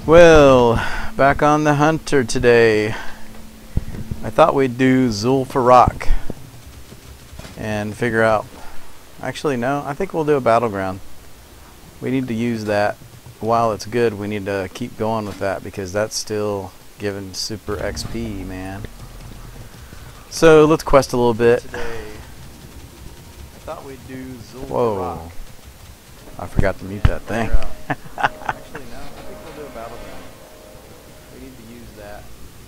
Well, back on the hunter today. I thought we'd do JULY13 and figure out. Actually, no, I think we'll do a battleground. We need to use that. While it's good, we need to keep going with that because that's still giving super XP, man. So let's quest a little bit. Today, I thought we'd do JULY13. Whoa. I forgot to mute that thing. Actually, no, I think we'll do a battleground. We need to use that.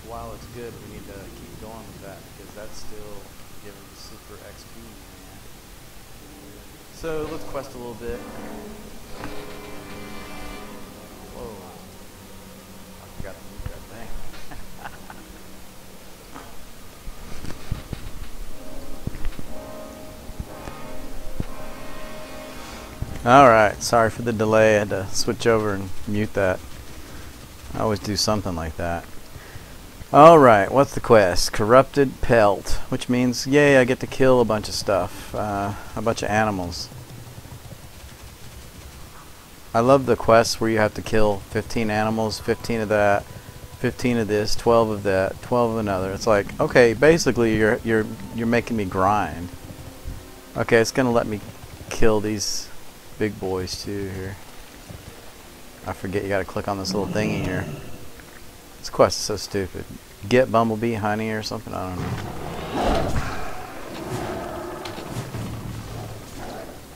While it's good, we need to keep going with that because that's still giving super XP, man. So let's quest a little bit. Whoa. I forgot to mute that thing. Alright, sorry for the delay. I had to switch over and mute that. I always do something like that. Alright, what's the quest? Corrupted Pelt, which means, yay, I get to kill a bunch of stuff, a bunch of animals. I love the quests where you have to kill 15 animals, 15 of that, 15 of this, 12 of that, 12 of another. It's like, okay, basically you're making me grind. Okay, it's gonna let me kill these big boys too here. I forget you gotta click on this little thingy here. This quest is so stupid. Get bumblebee honey or something, I don't know.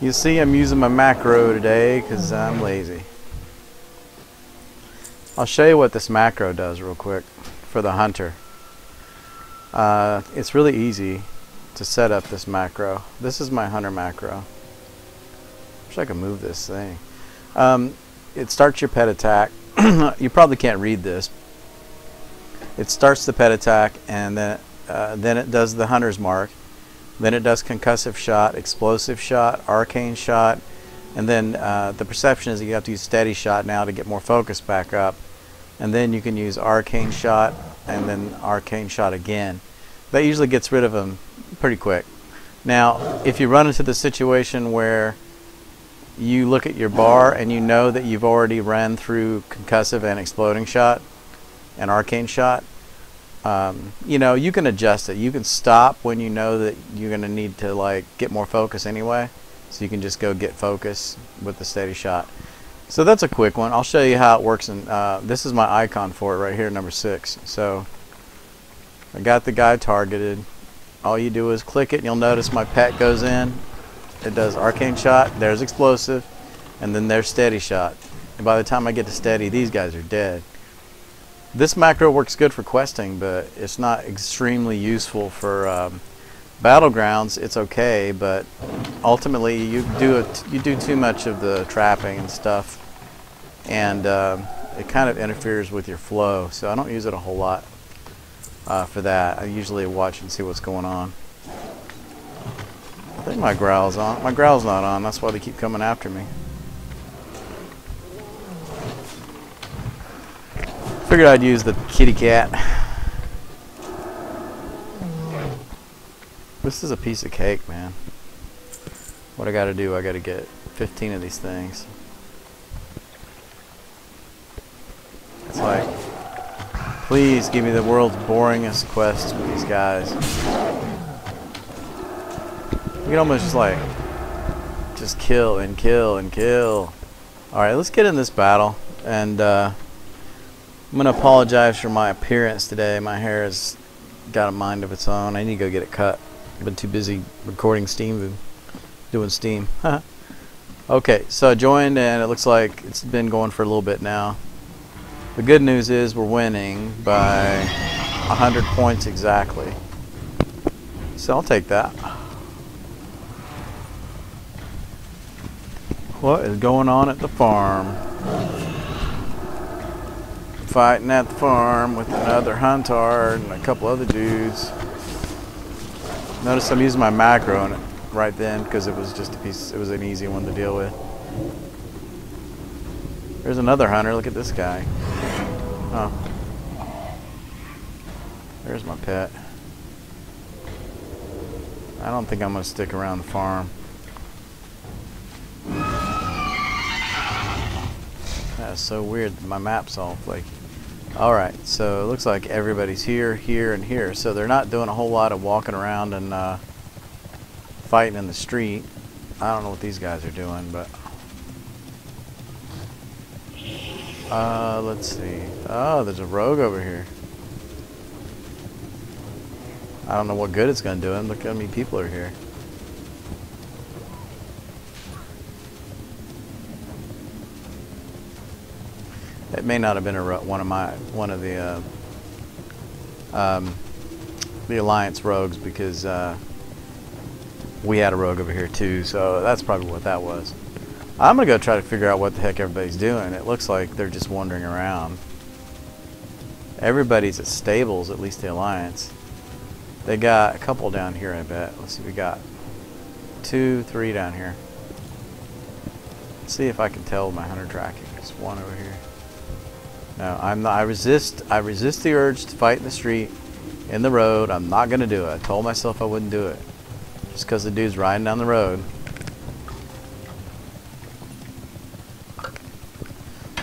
You see, I'm using my macro today because I'm lazy. I'll show you what this macro does real quick for the hunter. It's really easy to set up this macro. This is my hunter macro. Wish I could move this thing. It starts your pet attack. You probably can't read this. It starts the pet attack, and then it does the hunter's mark. Then it does concussive shot, explosive shot, arcane shot, and then the perception is that you have to use steady shot now to get more focus back up. And then you can use arcane shot, and then arcane shot again. That usually gets rid of them pretty quick. Now, if you run into the situation where you look at your bar and you know that you've already ran through concussive and exploding shot and arcane shot, you know, you can adjust it. You can stop when you know that you're going to need to like get more focus anyway, so you can just go get focus with the steady shot. So that's a quick one. I'll show you how it works, and this is my icon for it right here, number 6. So I got the guy targeted. All you do is click it and you'll notice my pet goes in. It does arcane shot, there's explosive, and then there's steady shot. And by the time I get to steady, these guys are dead. This macro works good for questing, but it's not extremely useful for battlegrounds. It's okay, but ultimately you do too much of the trapping and stuff, and it kind of interferes with your flow. So I don't use it a whole lot for that. I usually watch and see what's going on. I think my growl's on. My growl's not on. That's why they keep coming after me. Figured I'd use the kitty cat. This is a piece of cake, man. What I gotta do, I gotta get 15 of these things. It's like, please give me the world's boringest quests with these guys. You can almost just kill and kill and kill. Alright, let's get in this battle. And I'm going to apologize for my appearance today. My hair has got a mind of its own. I need to go get it cut. I've been too busy recording Steam, doing Steam. Okay, so I joined, and it looks like it's been going for a little bit now. The good news is we're winning by 100 points exactly. So I'll take that. What is going on at the farm? Fighting at the farm with another hunter and a couple other dudes. Notice I'm using my macro on it right then because it was just a piece. It was an easy one to deal with. There's another hunter. Look at this guy. Oh, there's my pet. I don't think I'm gonna stick around the farm. That's so weird. My map's all flaky. Alright, so it looks like everybody's here, here, and here. So they're not doing a whole lot of walking around and fighting in the street. I don't know what these guys are doing, but... let's see. Oh, there's a rogue over here. I don't know what good it's going to do him. Look how many people are here. It may not have been one of the Alliance rogues, because we had a rogue over here too, so that's probably what that was. I'm gonna go try to figure out what the heck everybody's doing. It looks like they're just wandering around. Everybody's at stables, at least the Alliance. They got a couple down here, I bet. Let's see, we got 2, 3 down here. Let's see if I can tell my hunter tracking. There's one over here. No, I'm not. I resist the urge to fight in the street, in the road. I'm not gonna do it. I told myself I wouldn't do it, just because the dude's riding down the road.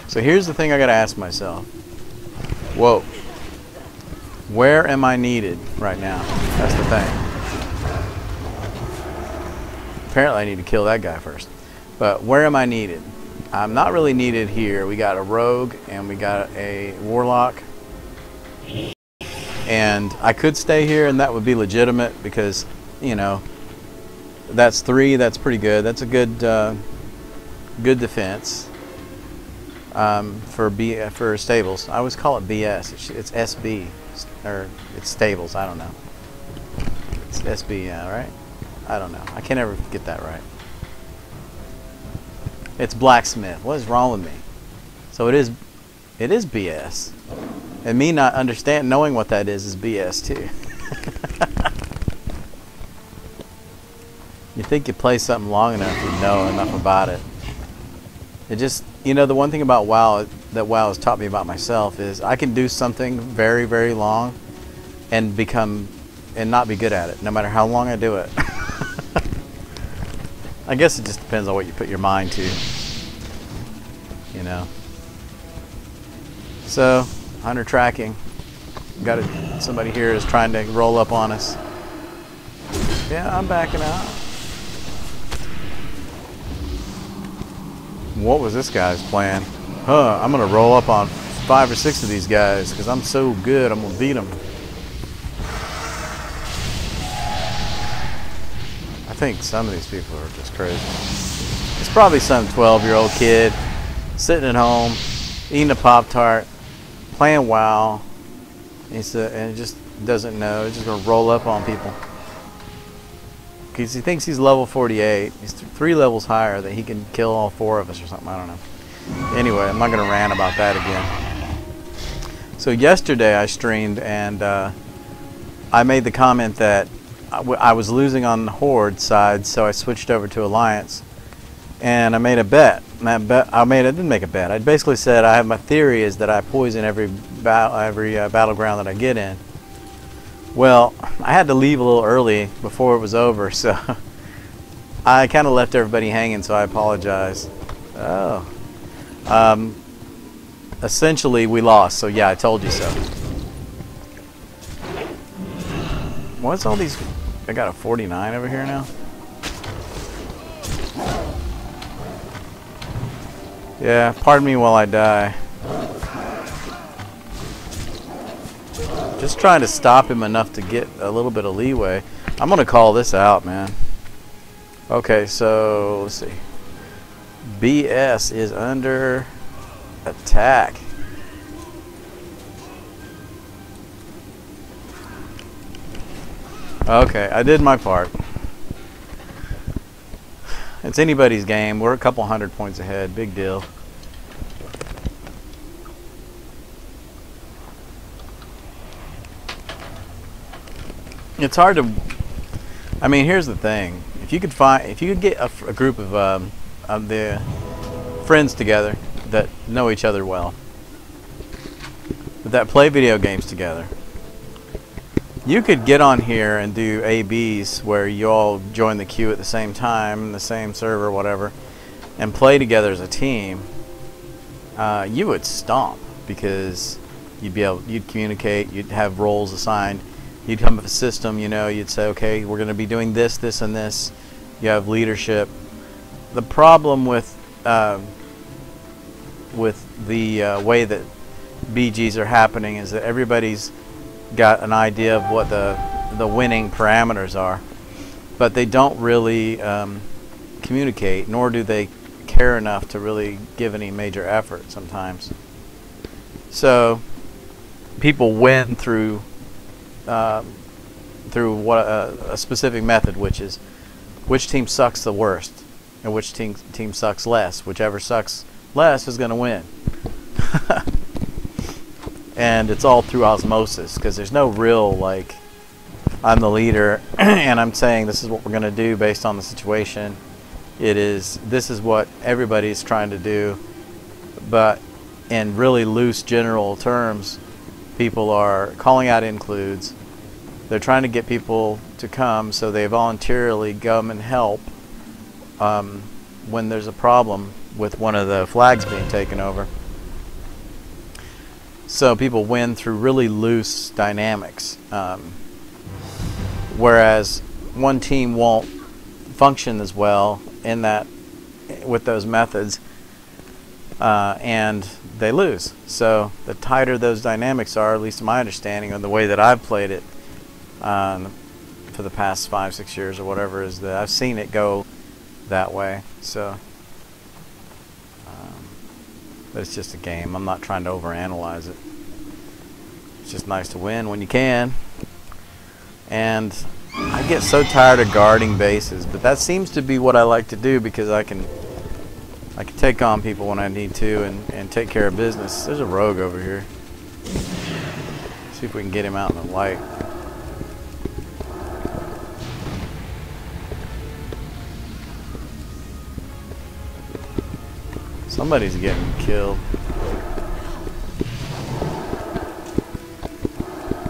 So here's the thing I gotta ask myself. Whoa. Where am I needed right now? That's the thing. Apparently I need to kill that guy first. But where am I needed? I'm not really needed here. We got a rogue and we got a warlock. And I could stay here and that would be legitimate because, you know, that's 3. That's pretty good. That's a good good defense for stables. I always call it BS. It's SB. Or it's stables. I don't know. It's SB, yeah, right? I don't know. I can't ever get that right. It's blacksmith. What is wrong with me? So it is BS. And me not knowing what that is BS too. You think you play something long enough, you know enough about it. It just, you know, the one thing about WoW that WoW has taught me about myself is I can do something very, very long and not be good at it, no matter how long I do it. I guess it just depends on what you put your mind to, you know. So, hunter tracking. Somebody here is trying to roll up on us. Yeah, I'm backing out. What was this guy's plan? I'm gonna roll up on 5 or 6 of these guys because I'm so good. I'm gonna beat them. I think some of these people are just crazy. It's probably some 12-year-old kid sitting at home, eating a Pop-Tart, playing WoW, and it just doesn't know. He's just gonna roll up on people because he thinks he's level 48. He's 3 levels higher, that he can kill all 4 of us or something. I don't know. Anyway, I'm not gonna rant about that again. So yesterday I streamed and I made the comment that I was losing on the Horde side, so I switched over to Alliance, and I made a bet. I didn't make a bet. I basically said my theory is that I poison every battleground that I get in. Well, I had to leave a little early before it was over, so I kind of left everybody hanging, so I apologize. Oh. Essentially, we lost, so yeah, I told you so. What's all these? I got a 49 over here now. Yeah, pardon me while I die. Just trying to stop him enough to get a little bit of leeway. I'm gonna call this out, man. Okay, so let's see. BS is under attack. Okay, I did my part. It's anybody's game. We're a couple 100 points ahead. Big deal. It's hard to. I mean, here's the thing. If you could get a group of the friends together that know each other well, that play video games together. You could get on here and do ABs where you all join the queue at the same time, in the same server, whatever, and play together as a team. you would stomp, because you'd communicate, you'd have roles assigned, you'd come up with a system, you know, you'd say, okay, we're going to be doing this, this, and this. You have leadership. The problem with the way that BGs are happening is that everybody's got an idea of what the winning parameters are, but they don't really communicate, nor do they care enough to really give any major effort sometimes. So people win through what a specific method, which is which team sucks the worst and which team sucks less. Whichever sucks less is going to win. And it's all through osmosis, because there's no real, like, I'm the leader and I'm saying this is what we're going to do based on the situation. This is what everybody's trying to do, but in really loose general terms, people are calling out includes. They're trying to get people to come, so they voluntarily come and help when there's a problem with one of the flags being taken over. So people win through really loose dynamics, whereas one team won't function as well in that with those methods, and they lose. So the tighter those dynamics are, at least in my understanding of the way that I've played it for the past 5-6 years or whatever, is that I've seen it go that way. So but it's just a game. I'm not trying to overanalyze it. It's just nice to win when you can. And I get so tired of guarding bases, but that seems to be what I like to do, because I can take on people when I need to and take care of business. There's a rogue over here. See if we can get him out in the light. Somebody's getting killed.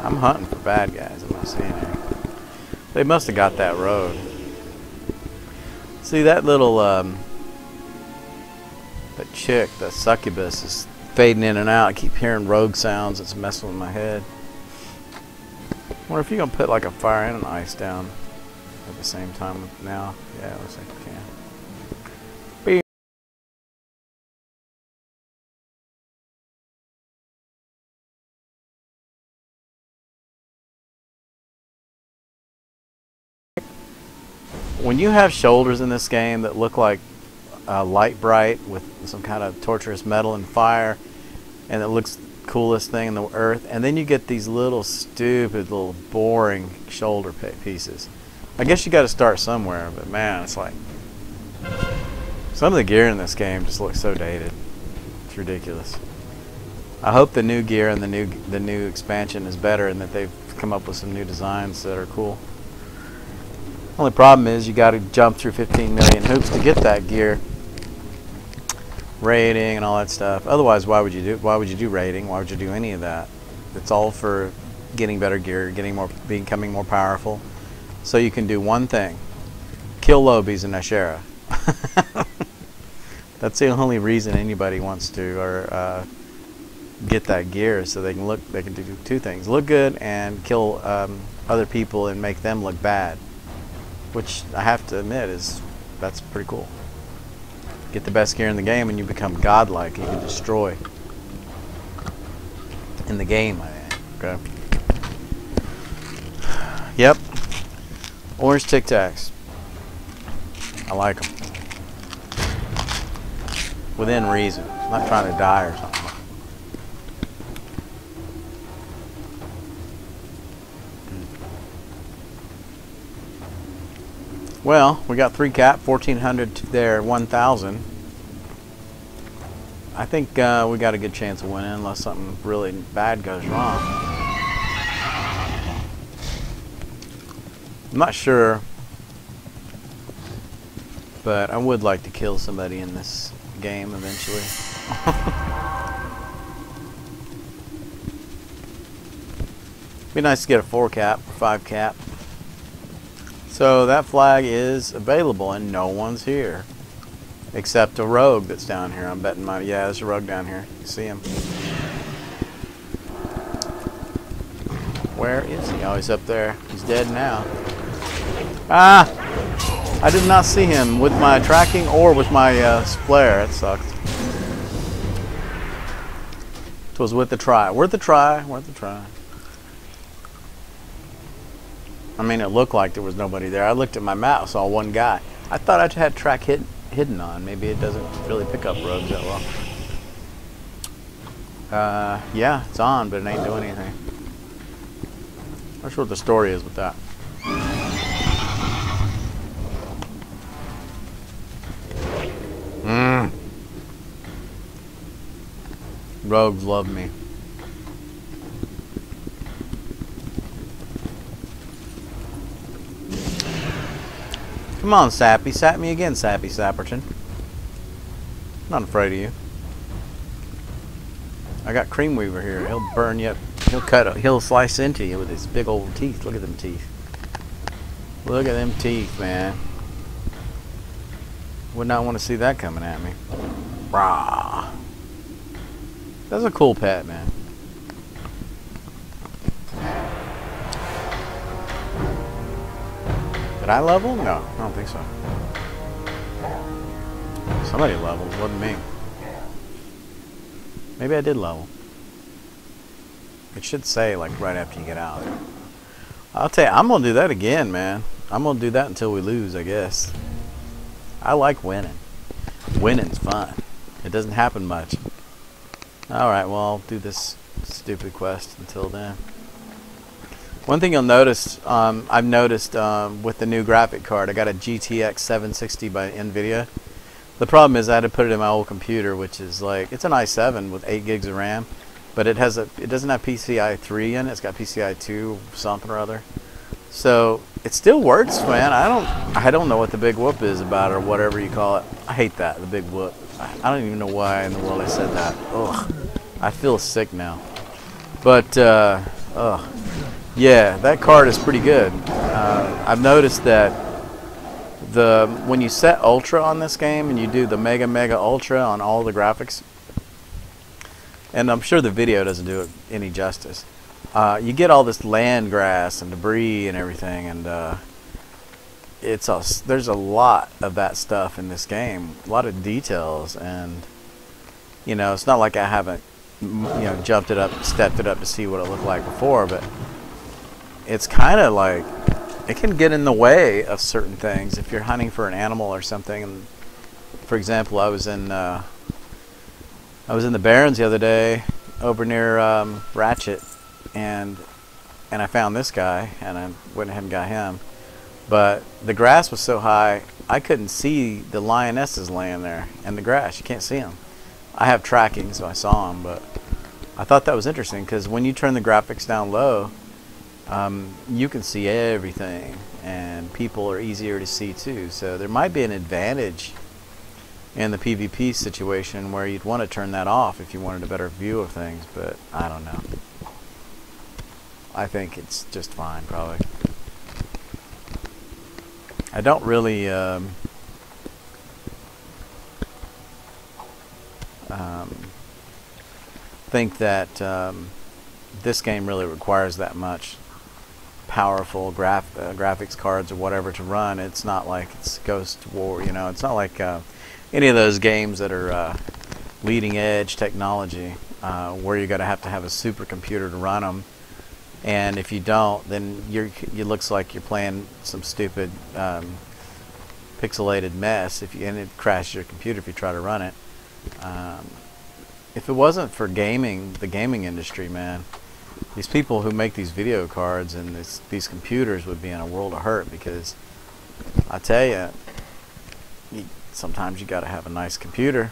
I'm hunting for bad guys. I'm not seeing any. They must have got that road. See, that little that chick, that succubus, is fading in and out. I keep hearing rogue sounds. It's messing with my head. I wonder if you're gonna put like a fire and an ice down at the same time now. Yeah, it looks like you can. When you have shoulders in this game that look like light bright with some kind of torturous metal and fire, and it looks coolest thing in the earth, and then you get these little stupid little boring shoulder pieces. I guess you got to start somewhere, but man, it's like some of the gear in this game just looks so dated. It's ridiculous. I hope the new gear and the new expansion is better, and that they've come up with some new designs that are cool. Only problem is you got to jump through 15 million hoops to get that gear, rating and all that stuff. Otherwise, why would you do rating? Why would you do any of that? It's all for getting better gear, becoming more powerful, so you can do one thing: kill Lobies and Ashera. That's the only reason anybody wants to get that gear, so they can do two things: look good and kill other people and make them look bad. Which I have to admit that's pretty cool. Get the best gear in the game and you become godlike. You can destroy in the game. Okay. Yep. Orange Tic Tacs. I like them. Within reason. I'm not trying to die or something. Well, we got 3 cap, 1,400 to their 1,000. I think we got a good chance of winning unless something really bad goes wrong. I'm not sure, but I would like to kill somebody in this game eventually. Be nice to get a 4 cap or 5 cap. So that flag is available and no one's here. Except a rogue that's down here. I'm betting my... Yeah, there's a rogue down here. You see him. Where is he? Oh, he's up there. He's dead now. Ah! I did not see him with my tracking or with my flare. That sucked. It was worth the try. Worth the try. Worth the try. I mean, it looked like there was nobody there. I looked at my map, saw one guy. I thought I had track hidden on. Maybe it doesn't really pick up rogues that well. Yeah, it's on, but it ain't doing anything. Not sure what the story is with that. Rogues love me. Come on, Sappy. Sap me again, Sappy Sapperton. Not afraid of you. I got Creamweaver here. He'll burn you up. He'll slice into you with his big old teeth. Look at them teeth. Look at them teeth, man. Would not want to see that coming at me. Rah. That's a cool pet, man. Did I level? No, I don't think so. Somebody leveled, it wasn't me. Maybe I did level. It should say like right after you get out. I'll tell you, I'm gonna do that again, man. I'm gonna do that until we lose, I guess. I like winning. Winning's fun. It doesn't happen much. Alright, well, I'll do this stupid quest until then. One thing you'll notice, I've noticed with the new graphic card, I got a GTX 760 by NVIDIA. The problem is I had to put it in my old computer, which is like, it's an i7 with 8 gigs of RAM, but it doesn't have PCI 3 in it, it's got PCI 2 something or other. So it still works, man. I don't know what the big whoop is about, or whatever you call it. I hate that, the big whoop. I don't even know why in the world I said that. Ugh. I feel sick now. But ugh. Yeah, that card is pretty good. I've noticed that when you set Ultra on this game and you do the Mega Ultra on all the graphics, and I'm sure the video doesn't do it any justice, you get all this land grass and debris and everything, and there's a lot of that stuff in this game, a lot of details, and you know, it's not like I haven't jumped it up, stepped it up to see what it looked like before, but it's kind of like it can get in the way of certain things if you're hunting for an animal or something. And for example, I was in the Barrens the other day over near Ratchet, and I found this guy, and I went ahead and got him. But the grass was so high, I couldn't see the lionesses laying there in the grass. You can't see them. I have tracking, so I saw them, but I thought that was interesting because when you turn the graphics down low, you can see everything, and people are easier to see too. So there might be an advantage in the PvP situation where you'd want to turn that off if you wanted a better view of things, but I don't know. I think it's just fine, probably. I don't really think that this game really requires that much powerful graphics cards or whatever to run. It's not like it's Ghost War, you know. It's not like any of those games that are leading edge technology where you're going to have a supercomputer to run them. And if you don't, then it looks like you're playing some stupid pixelated mess. And it crashes your computer if you try to run it. If it wasn't for gaming, the gaming industry, man, these people who make these video cards and these computers would be in a world of hurt, because I tell you, sometimes you got to have a nice computer,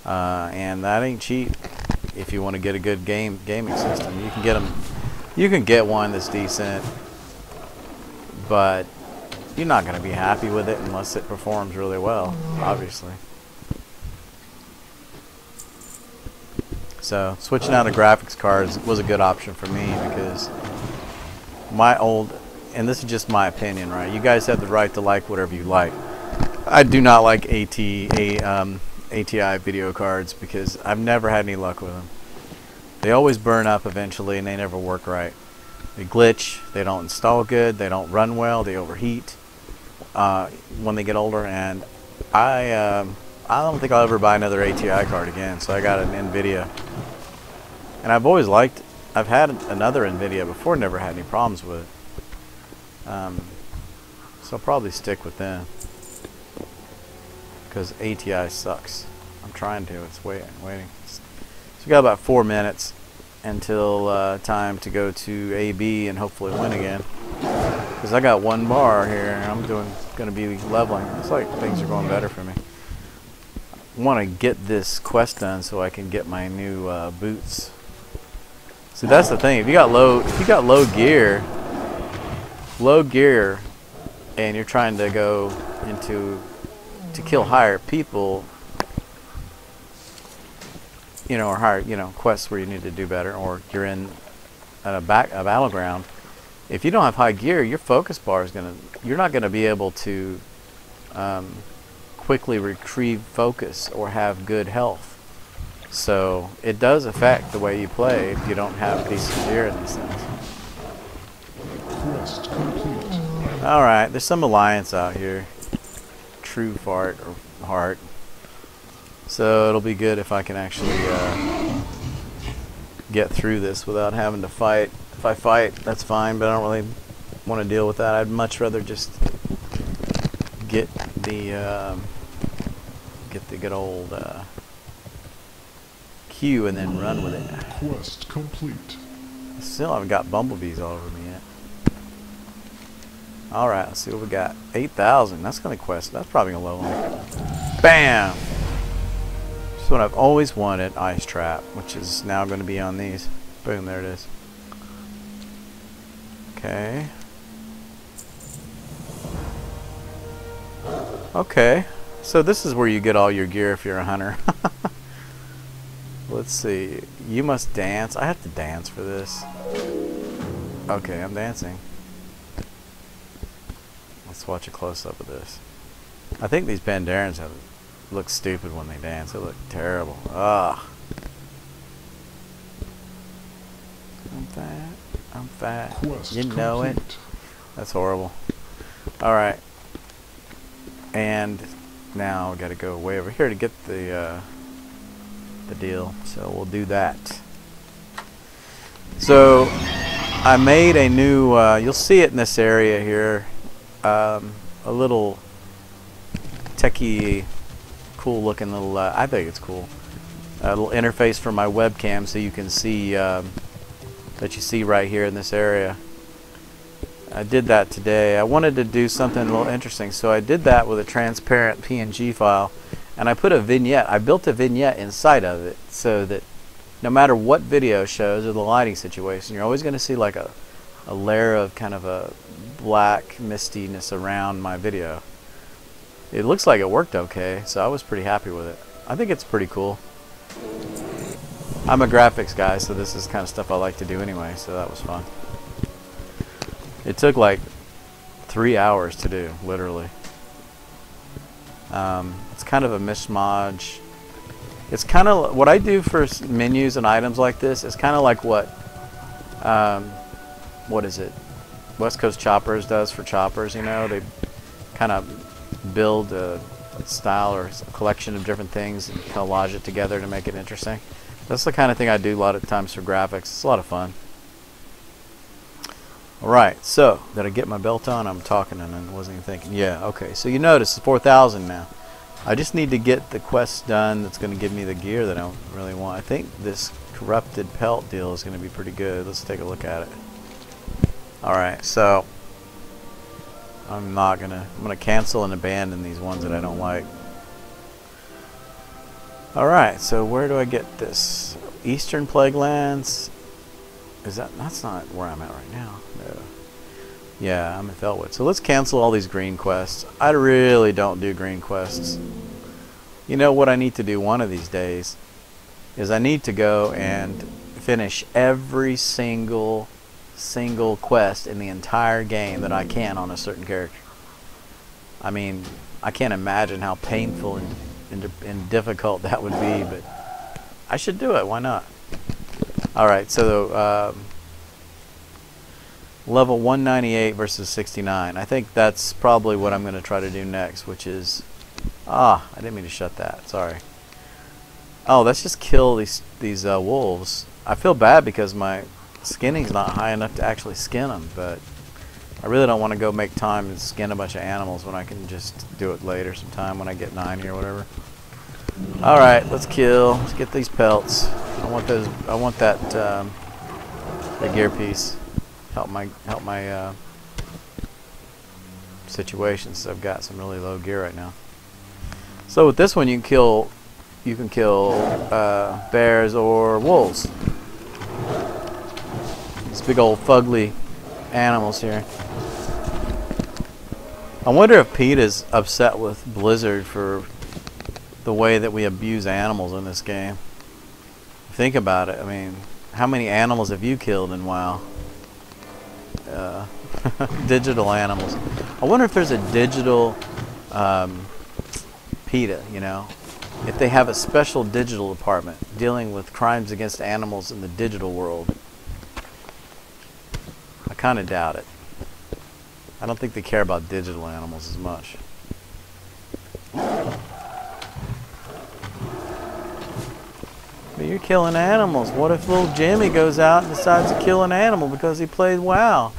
and that ain't cheap. If you want to get a good gaming system, you can get them. You can get one that's decent, but you're not going to be happy with it unless it performs really well, obviously. So switching out of graphics cards was a good option for me, because my old, and this is just my opinion, right? You guys have the right to like whatever you like. I do not like ATI video cards because I've never had any luck with them. They always burn up eventually and they never work right. They glitch, they don't install good, they don't run well, they overheat when they get older, and I don't think I'll ever buy another ATI card again, so I got an NVIDIA. And I've always liked it. I've had another NVIDIA before, never had any problems with it. So I'll probably stick with them. Because ATI sucks. I'm trying to. It's waiting. So we got about 4 minutes until time to go to AB and hopefully win again. Because I got 1 bar here and I'm going to be leveling. It's like things are going better for me. I want to get this quest done so I can get my new boots. See, that's the thing. If you got low gear, and you're trying to go to kill higher people, you know, or higher, you know, quests where you need to do better, or you're in a battleground. If you don't have high gear, your focus bar is you're not gonna be able to quickly retrieve focus or have good health. So it does affect the way you play if you don't have decent gear in these things. Quest complete. Alright, there's some alliance out here. True fart or heart. So it'll be good if I can actually get through this without having to fight. If I fight, that's fine, but I don't really want to deal with that. I'd much rather just get the good old Q and then run with it. Quest complete. Still haven't got bumblebees all over me yet. Alright, let's see what we got. 8,000. That's going to quest. That's probably going to level me. Bam! This is what I've always wanted. Ice trap, which is now going to be on these. Boom, there it is. Okay. Okay. So this is where you get all your gear if you're a hunter. Let's see. You must dance. I have to dance for this. Okay, I'm dancing. Let's watch a close-up of this. I think these Pandarans look stupid when they dance. They look terrible. Ugh. I'm fat. I'm fat. Quest you know complete. it. That's horrible. Alright. And now we got to go way over here to get the deal. So we'll do that. So I made a new, you'll see it in this area here. A little techie, cool looking little, I think it's cool, a little interface for my webcam so you can see, that you see right here in this area. I did that today. I wanted to do something a little interesting, so I did that with a transparent PNG file, and I put a vignette. I built a vignette inside of it so that no matter what video shows or the lighting situation, you're always going to see like a layer of kind of a black mistiness around my video. It looks like it worked okay, so I was pretty happy with it. I think it's pretty cool. I'm a graphics guy, so this is the kind of stuff I like to do anyway, so that was fun. It took like 3 hours to do, literally. It's kind of a mishmash. It's kind of what I do for menus and items like this. It's kind of like what is it? West Coast Choppers does for choppers. You know, they kind of build a style or a collection of different things and collage it together to make it interesting. That's the kind of thing I do a lot of times for graphics. It's a lot of fun. Alright, so did I get my belt on? I'm talking and I wasn't even thinking. Yeah, okay. So you notice it's 4,000 now. I just need to get the quest done that's going to give me the gear that I don't really want. I think this corrupted pelt deal is going to be pretty good. Let's take a look at it. Alright, so I'm gonna cancel and abandon these ones that I don't like. Alright, so where do I get this? Eastern Plague Lands. That's not where I'm at right now. No. Yeah, I'm in Felwood. So let's cancel all these green quests. I really don't do green quests. You know what I need to do one of these days is I need to go and finish every single quest in the entire game that I can on a certain character. I mean, I can't imagine how painful and difficult that would be, but I should do it. Why not? All right, so level 198 versus 69. I think that's probably what I'm going to try to do next, which is... I didn't mean to shut that. Sorry. Oh, let's just kill these wolves. I feel bad because my skinning's not high enough to actually skin them, but I really don't want to go make time and skin a bunch of animals when I can just do it later sometime when I get 90 or whatever. All right, let's kill. Let's get these pelts. I want those. I want that the gear piece. Help my situation, since I've got some really low gear right now. So with this one, you can kill bears or wolves. These big old fugly animals here. I wonder if Pete is upset with Blizzard for the way that we abuse animals in this game. Think about it. I mean, how many animals have you killed in WoW? Digital animals. I wonder if there's a digital PETA, you know, if they have a special digital department dealing with crimes against animals in the digital world. I kind of doubt it. I don't think they care about digital animals as much. But you're killing animals. What if little Jimmy goes out and decides to kill an animal because he played WoW?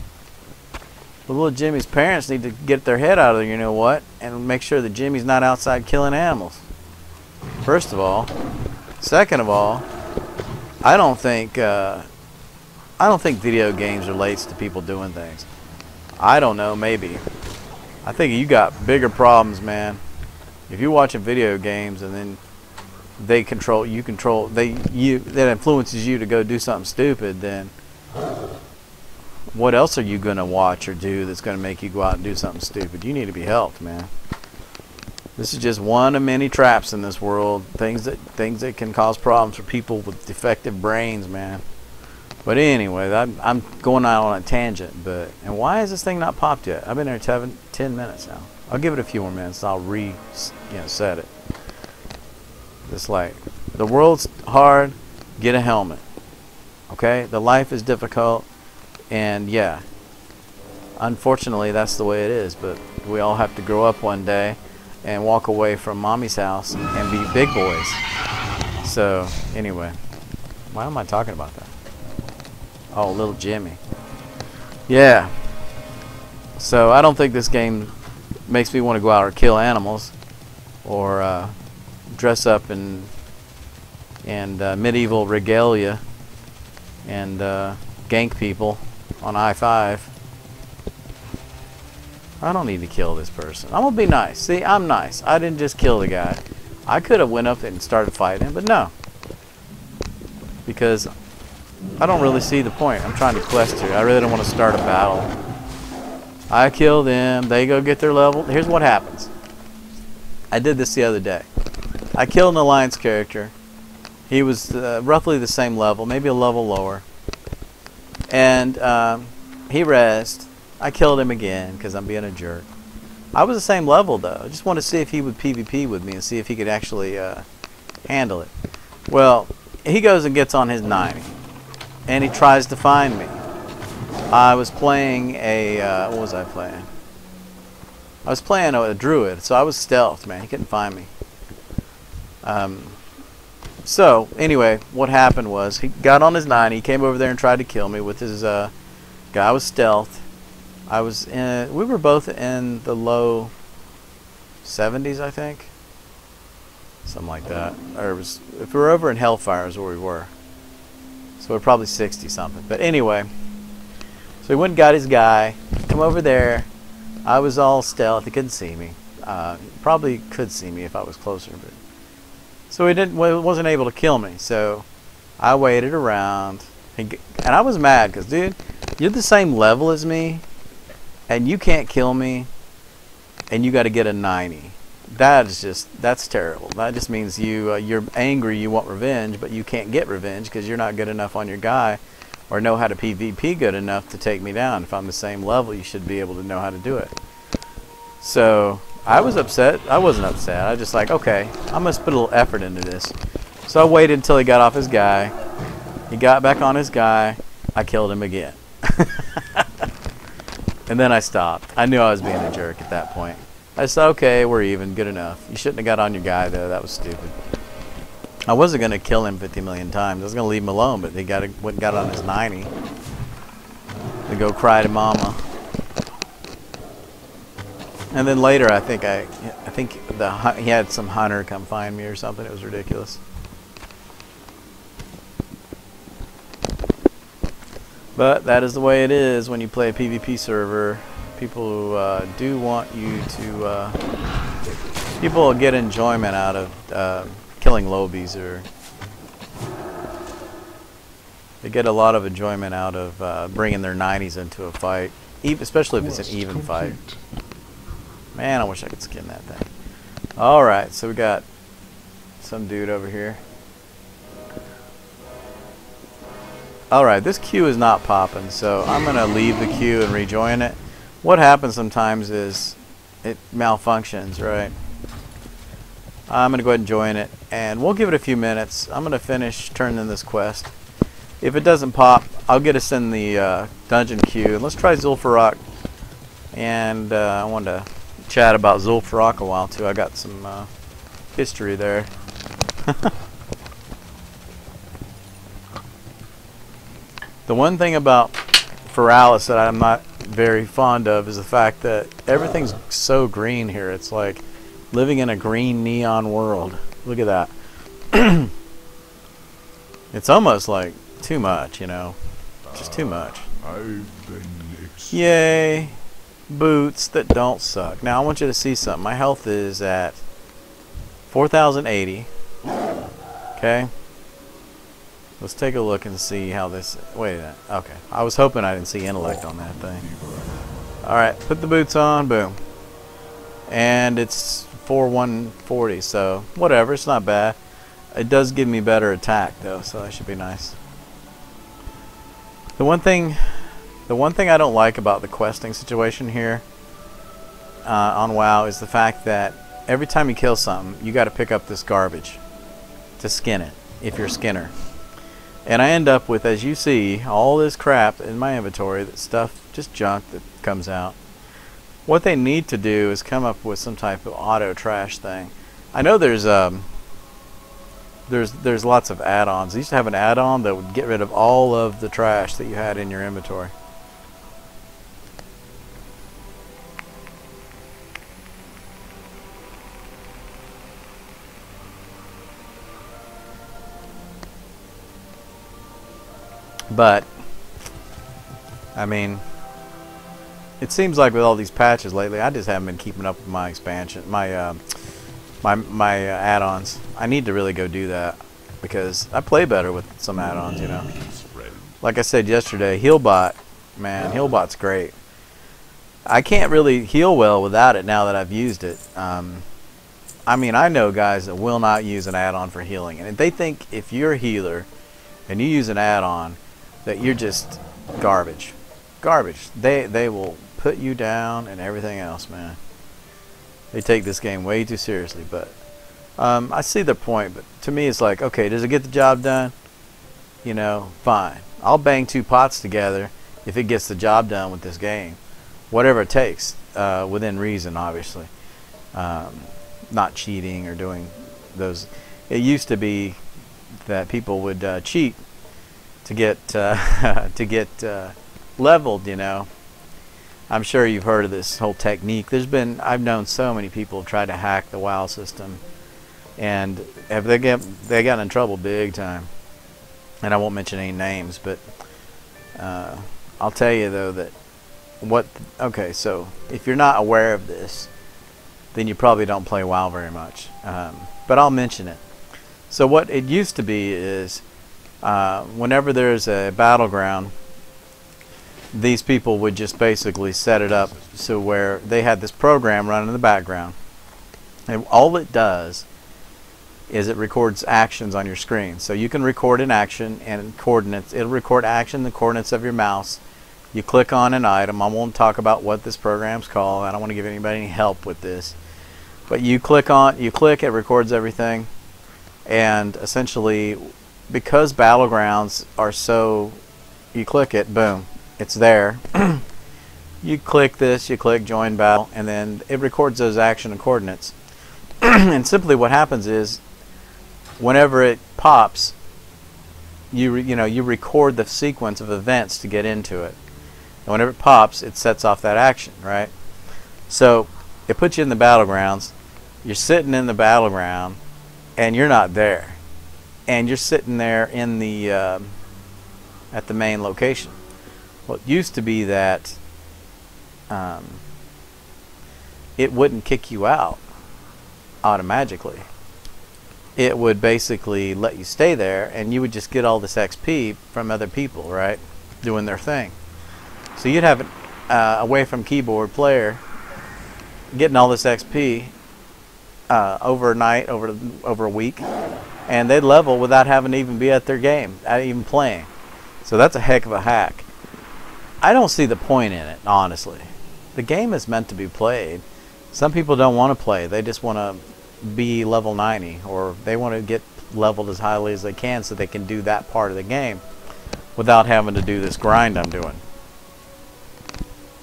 But little Jimmy's parents need to get their head out of there, you know what, and make sure that Jimmy's not outside killing animals. First of all. Second of all, I don't think video games relates to people doing things. I don't know, maybe. I think you got bigger problems, man. If you're watching video games and then that influences you to go do something stupid, then what else are you going to watch or do that's going to make you go out and do something stupid? You need to be helped, man. This is just one of many traps in this world. Things that can cause problems for people with defective brains, man. But anyway, I'm going out on a tangent. And why has this thing not popped yet? I've been there 10 minutes now. I'll give it a few more minutes. I'll set it. It's like, the world's hard. Get a helmet. Okay? The life is difficult. And yeah, unfortunately that's the way it is, but we all have to grow up one day and walk away from mommy's house and be big boys. So anyway, why am I talking about that? Oh, little Jimmy. Yeah. So I don't think this game makes me want to go out or kill animals or dress up in medieval regalia and gank people on I-5. I don't need to kill this person. I'm gonna be nice. See, I'm nice. I didn't just kill the guy. I could have went up and started fighting, but no. Because I don't really see the point. I'm trying to quest here. I really don't want to start a battle. I kill them. They go get their level. Here's what happens. I did this the other day. I killed an alliance character. He was roughly the same level, maybe a level lower. And he rezzed. I killed him again because I'm being a jerk. I was the same level though. I just wanted to see if he would PvP with me and see if he could actually handle it. Well, he goes and gets on his 90. And he tries to find me. I was playing a... what was I playing? I was playing a druid, so I was stealth, man. He couldn't find me. So, anyway, what happened was he got on his 90, he came over there and tried to kill me with his guy. I was stealth. We were both in the low 70s, I think. Something like that. Or if we were over in Hellfire is where we were. So we're probably 60 something. But anyway, so he went and got his guy, come over there. I was all stealth, he couldn't see me. Probably could see me if I was closer, but so he wasn't able to kill me. So I waited around, and I was mad because, dude, you're the same level as me, and you can't kill me, and you got to get a 90. That's terrible. That just means you're angry, you want revenge, but you can't get revenge because you're not good enough on your guy, or know how to PvP good enough to take me down. If I'm the same level, you should be able to know how to do it. So I was upset. I wasn't upset. I just like, okay, I must put a little effort into this. So I waited until he got off his guy. He got back on his guy. I killed him again. And then I stopped. I knew I was being a jerk at that point. I said, okay, we're even. Good enough. You shouldn't have got on your guy, though. That was stupid. I wasn't going to kill him 50 million times. I was going to leave him alone, but he went and got on his 90 to go cry to mama. And then later, I think he had some hunter come find me or something. It was ridiculous. But that is the way it is when you play a PvP server. People do want you to. People get enjoyment out of killing lobies, or they get a lot of enjoyment out of bringing their 90s into a fight, especially if it's an even fight. Man, I wish I could skin that thing. All right, so we got some dude over here. All right, this queue is not popping, so I'm gonna leave the queue and rejoin it. What happens sometimes is it malfunctions, right? I'm gonna go ahead and join it, and we'll give it a few minutes. I'm gonna finish turning in this quest. If it doesn't pop, I'll get us in the dungeon queue, and let's try Zul'Farrak. And I wanted to chat about Zul'Farrak a while too. I got some history there. The one thing about Feralis that I'm not very fond of is the fact that everything's so green here. It's like living in a green neon world. Look at that. It's almost like too much, you know. Just too much. Yay. Boots that don't suck. Now I want you to see something. My health is at 4,080. Okay. Let's take a look and see how this. Wait a minute. Okay. I was hoping I didn't see intellect on that thing. Alright, put the boots on. Boom. And it's 4,140, so whatever. It's not bad. It does give me better attack, though, so that should be nice. The one thing I don't like about the questing situation here on WoW is the fact that every time you kill something, you got to pick up this garbage to skin it, if you're a skinner. And I end up with, as you see, all this crap in my inventory, that stuff, just junk that comes out. What they need to do is come up with some type of auto trash thing. I know there's lots of add-ons. I used to have an add-on that would get rid of all of the trash that you had in your inventory. But I mean, it seems like with all these patches lately, I just haven't been keeping up with my expansion, my add-ons. I need to really go do that because I play better with some add-ons, you know. Like I said yesterday, Healbot, man, Healbot's great. I can't really heal well without it now that I've used it. I mean, I know guys that will not use an add-on for healing, and they think if you're a healer and you use an add-on that you're just garbage. Garbage. They will put you down and everything else, man. They take this game way too seriously, but I see their point, but to me it's like, okay, does it get the job done? You know, fine. I'll bang 2 pots together if it gets the job done with this game. Whatever it takes, within reason, obviously. Not cheating or doing those. It used to be that people would cheat to get leveled, you know. I'm sure you've heard of this whole technique. I've known so many people try to hack the WoW system, and they got in trouble big time. And I won't mention any names, but I'll tell you though that okay, so if you're not aware of this, then you probably don't play WoW very much. But I'll mention it. So what it used to be is whenever there's a battleground, these people would just basically set it up so where they had this program running in the background, and all it does is it records actions on your screen. So you can record an action and coordinates. It'll record action, the coordinates of your mouse. You click on an item. I won't talk about what this program's called. I don't want to give anybody any help with this. But you click, it records everything, and essentially, because battlegrounds are so, you click it, boom, it's there. You click this, you click join battle, and then it records those action and coordinates. And simply what happens is, whenever it pops, you record the sequence of events to get into it. And whenever it pops, it sets off that action, right? So it puts you in the battlegrounds. You're sitting in the battleground, and you're not there, and you're sitting there in the at the main location. Well, it used to be that it wouldn't kick you out automatically. It would basically let you stay there, and you would just get all this XP from other people, right, doing their thing. So you'd have an away from keyboard player getting all this XP overnight, over a week, and they'd level without having to even be at their game, not even playing. So that's a heck of a hack. I don't see the point in it, honestly. The game is meant to be played. Some people don't want to play. They just want to be level 90, or they want to get leveled as highly as they can so they can do that part of the game without having to do this grind I'm doing.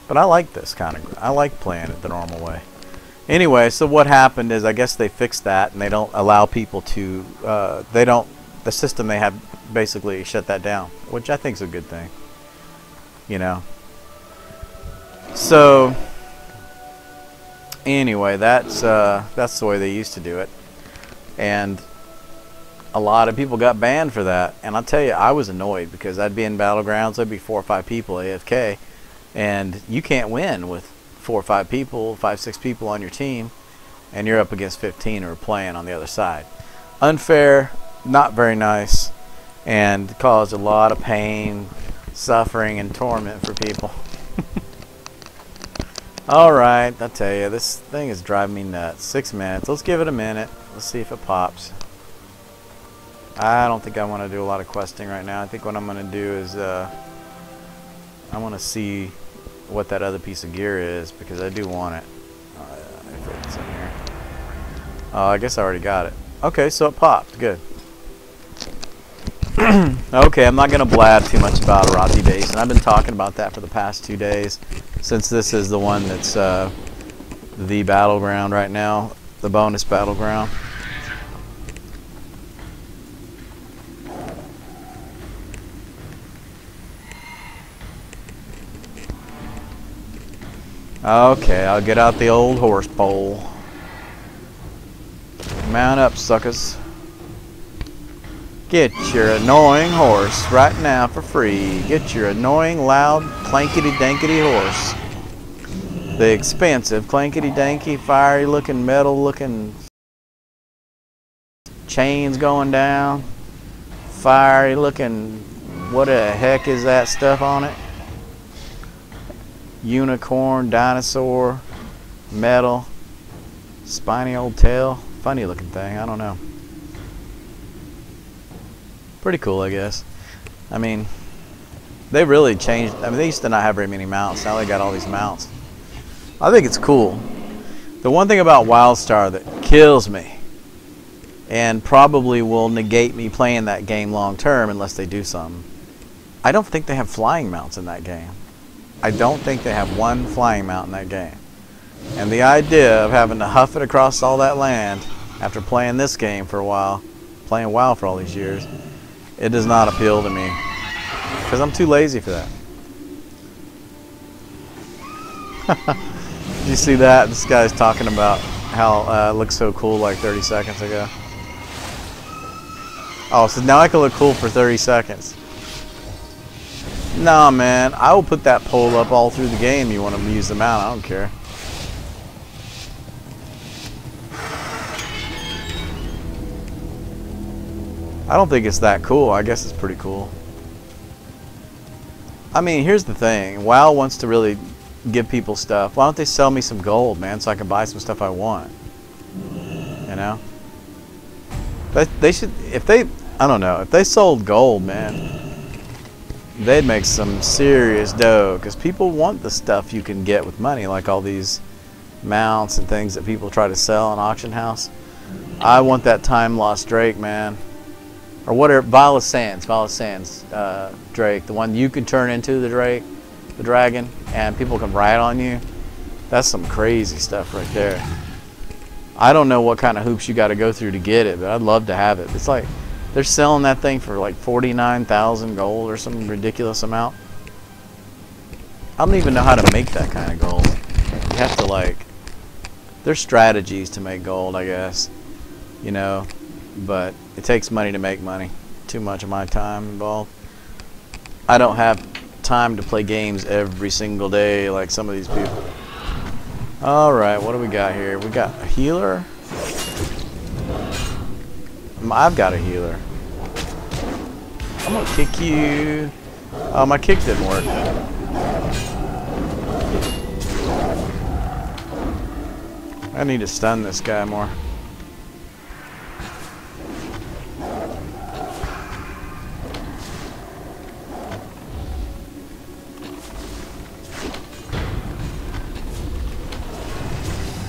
But I like this kind of, I like playing it the normal way. Anyway, so what happened is, I guess they fixed that, and they don't allow people to, the system they have basically shut that down, which I think is a good thing, you know. So anyway, that's the way they used to do it, and a lot of people got banned for that. And I'll tell you, I was annoyed, because I'd be in battlegrounds, there'd be 4 or 5 people AFK, and you can't win with 4 or 5 people, 5, 6 people on your team, and you're up against 15 who are playing on the other side. Unfair, not very nice, and caused a lot of pain, suffering, and torment for people. Alright, I'll tell you, this thing is driving me nuts. 6 minutes. Let's give it a minute. Let's see if it pops. I don't think I want to do a lot of questing right now. I think what I'm going to do is I want to see what that other piece of gear is, because I do want it. If it's in here. Oh, I guess I already got it. Okay, so it popped. Good. Okay, I'm not going to blab too much about Arathi Basin. I've been talking about that for the past 2 days, since this is the one that's the battleground right now, the bonus battleground. Okay, I'll get out the old horse pole. Mount up, suckers. Get your annoying horse right now for free. Get your annoying, loud, clankety-dankety horse. The expensive, clankety-danky, fiery-looking, metal-looking chains going down. Fiery-looking, what the heck is that stuff on it? Unicorn, dinosaur, metal, spiny old tail. Funny looking thing, I don't know. Pretty cool, I guess. I mean, they really changed. I mean, they used to not have very many mounts. Now they got all these mounts. I think it's cool. The one thing about WildStar that kills me, and probably will negate me playing that game long term unless they do something, I don't think they have flying mounts in that game. I don't think they have one flying mount in that game. And the idea of having to huff it across all that land after playing this game for a while, playing WoW for all these years, it does not appeal to me, because I'm too lazy for that. Did you see that? This guy's talking about how it looks so cool like 30 seconds ago. Oh, so now I can look cool for 30 seconds. Nah, man, I will put that pole up all through the game. You want to use the mount, I don't care. I don't think it's that cool. I guess it's pretty cool. I mean, here's the thing. WoW wants to really give people stuff. Why don't they sell me some gold, man, so I can buy some stuff I want? You know? But they should, if they, I don't know, if they sold gold, man, they'd make some serious dough, because people want the stuff you can get with money, like all these mounts and things that people try to sell on auction house. I want that time lost Drake, man, or whatever. Violet Sands Drake, the one you can turn into the Drake, the dragon, and people can ride on you. That's some crazy stuff right there. I don't know what kind of hoops you got to go through to get it, but I'd love to have it. It's like they're selling that thing for like 49,000 gold or some ridiculous amount. I don't even know how to make that kind of gold. You have to, like, there's strategies to make gold, I guess, you know, but it takes money to make money. Too much of my time involved. I don't have time to play games every single day like some of these people. Alright, what do we got here? We got a healer. I've got a healer. I'm gonna kick you. Oh, my kick didn't work. I need to stun this guy more.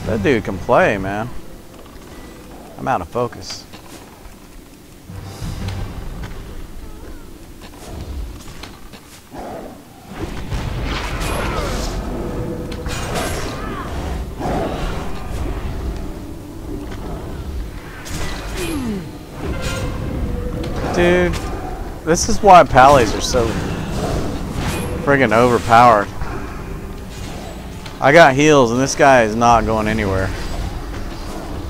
That dude can play, man. I'm out of focus. Dude, this is why pallies are so friggin' overpowered. I got heals and this guy is not going anywhere.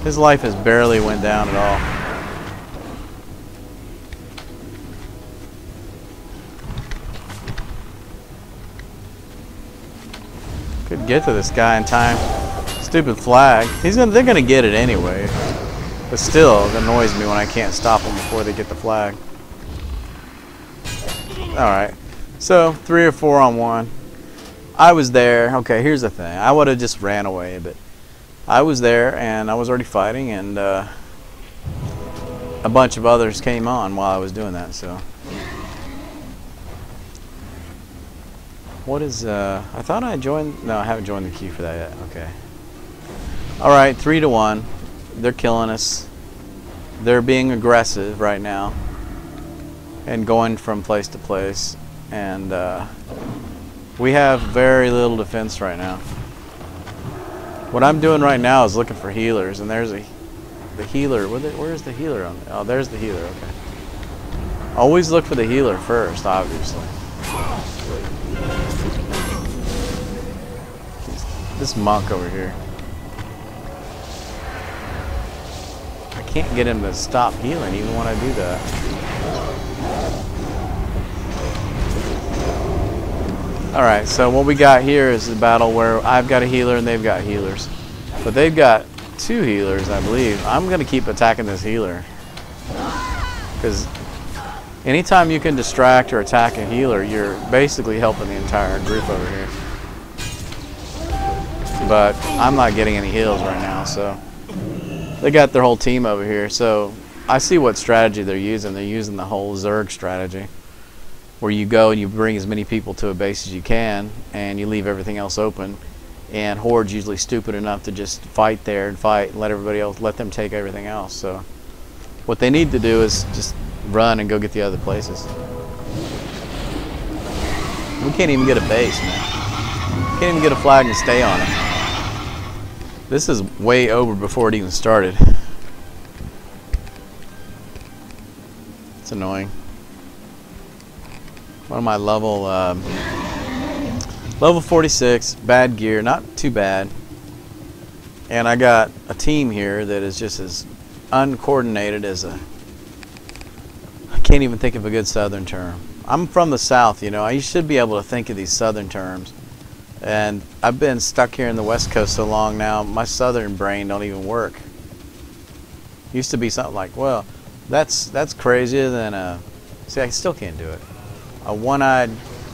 His life has barely went down at all. Could get to this guy in time. Stupid flag. They're gonna get it anyway. But still, it annoys me when I can't stop them before they get the flag. Alright. So, 3 or 4 on 1. I was there. Okay, here's the thing. I would have just ran away, but I was there and I was already fighting, and a bunch of others came on while I was doing that, so. What is, I thought I joined, no, I haven't joined the queue for that yet. Okay. Alright, 3 to 1. They're killing us. They're being aggressive right now and going from place to place, and we have very little defense right now. What I'm doing right now is looking for healers, and there's the healer. Where's the healer on? Oh, there's the healer. Okay. Always look for the healer first, obviously. This monk over here. I can't get him to stop healing even when I do that. Alright, so what we got here is a battle where I've got a healer and they've got healers. But they've got 2 healers, I believe. I'm going to keep attacking this healer. Because anytime you can distract or attack a healer, you're basically helping the entire group over here. But I'm not getting any heals right now, so they got their whole team over here. So I see what strategy they're using. They're using the whole Zerg strategy, where you go and you bring as many people to a base as you can, and you leave everything else open. And Horde's usually stupid enough to just fight there and fight and let everybody else, let them take everything else. So what they need to do is just run and go get the other places. We can't even get a base, man. Can't even get a flag and stay on it. This is way over before it even started. It's annoying. What am I, level 46, bad gear, not too bad. And I got a team here that is just as uncoordinated as a, I can't even think of a good southern term. I'm from the south, you know. I should be able to think of these southern terms. And I've been stuck here in the west coast so long now, my southern brain don't even work. Used to be something like, well, that's crazier than a, see, I still can't do it. A one-eyed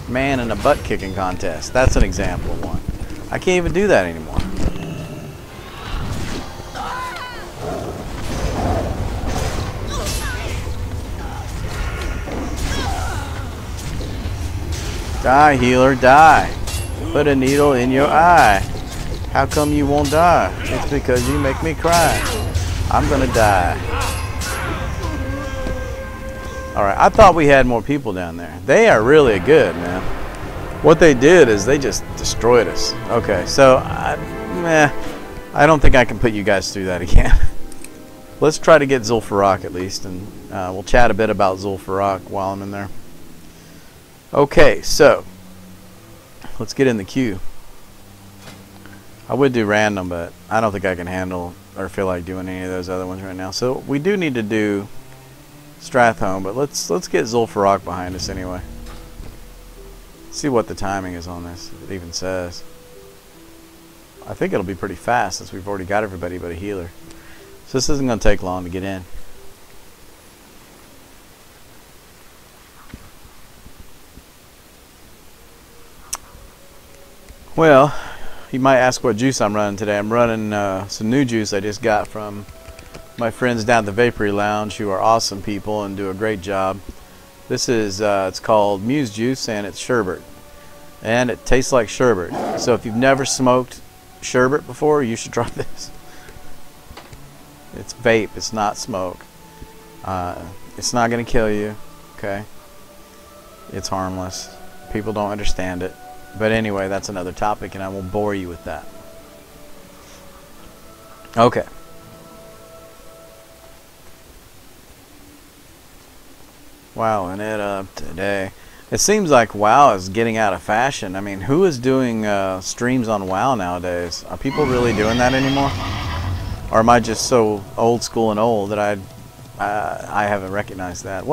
man in a butt-kicking contest. That's an example of one. I can't even do that anymore. Die, healer, die. Put a needle in your eye. How come you won't die? It's because you make me cry. I'm gonna die. Alright, I thought we had more people down there. They are really good, man. What they did is they just destroyed us. Okay, so I don't think I can put you guys through that again. Let's try to get JULY13 at least, and we'll chat a bit about JULY13 while I'm in there. Okay, so let's get in the queue. I would do random, but I don't think I can handle or feel like doing any of those other ones right now. So we do need to do Strathhome, but let's get JULY13 behind us anyway. See what the timing is on this, if it even says. I think it'll be pretty fast since we've already got everybody but a healer. So this isn't going to take long to get in. Well, you might ask what juice I'm running today. I'm running some new juice I just got from my friends down at the Vapory Lounge, who are awesome people and do a great job. This is it's called Muse Juice, and it's sherbet, and it tastes like sherbet. So if you've never smoked sherbet before, you should try this. It's vape, it's not smoke. It's not going to kill you, okay? It's harmless. People don't understand it. But anyway, that's another topic, and I won't bore you with that. Okay. Wowing it up today. It seems like WoW is getting out of fashion. I mean, who is doing streams on WoW nowadays? Are people really doing that anymore? Or am I just so old school and old that I haven't recognized that?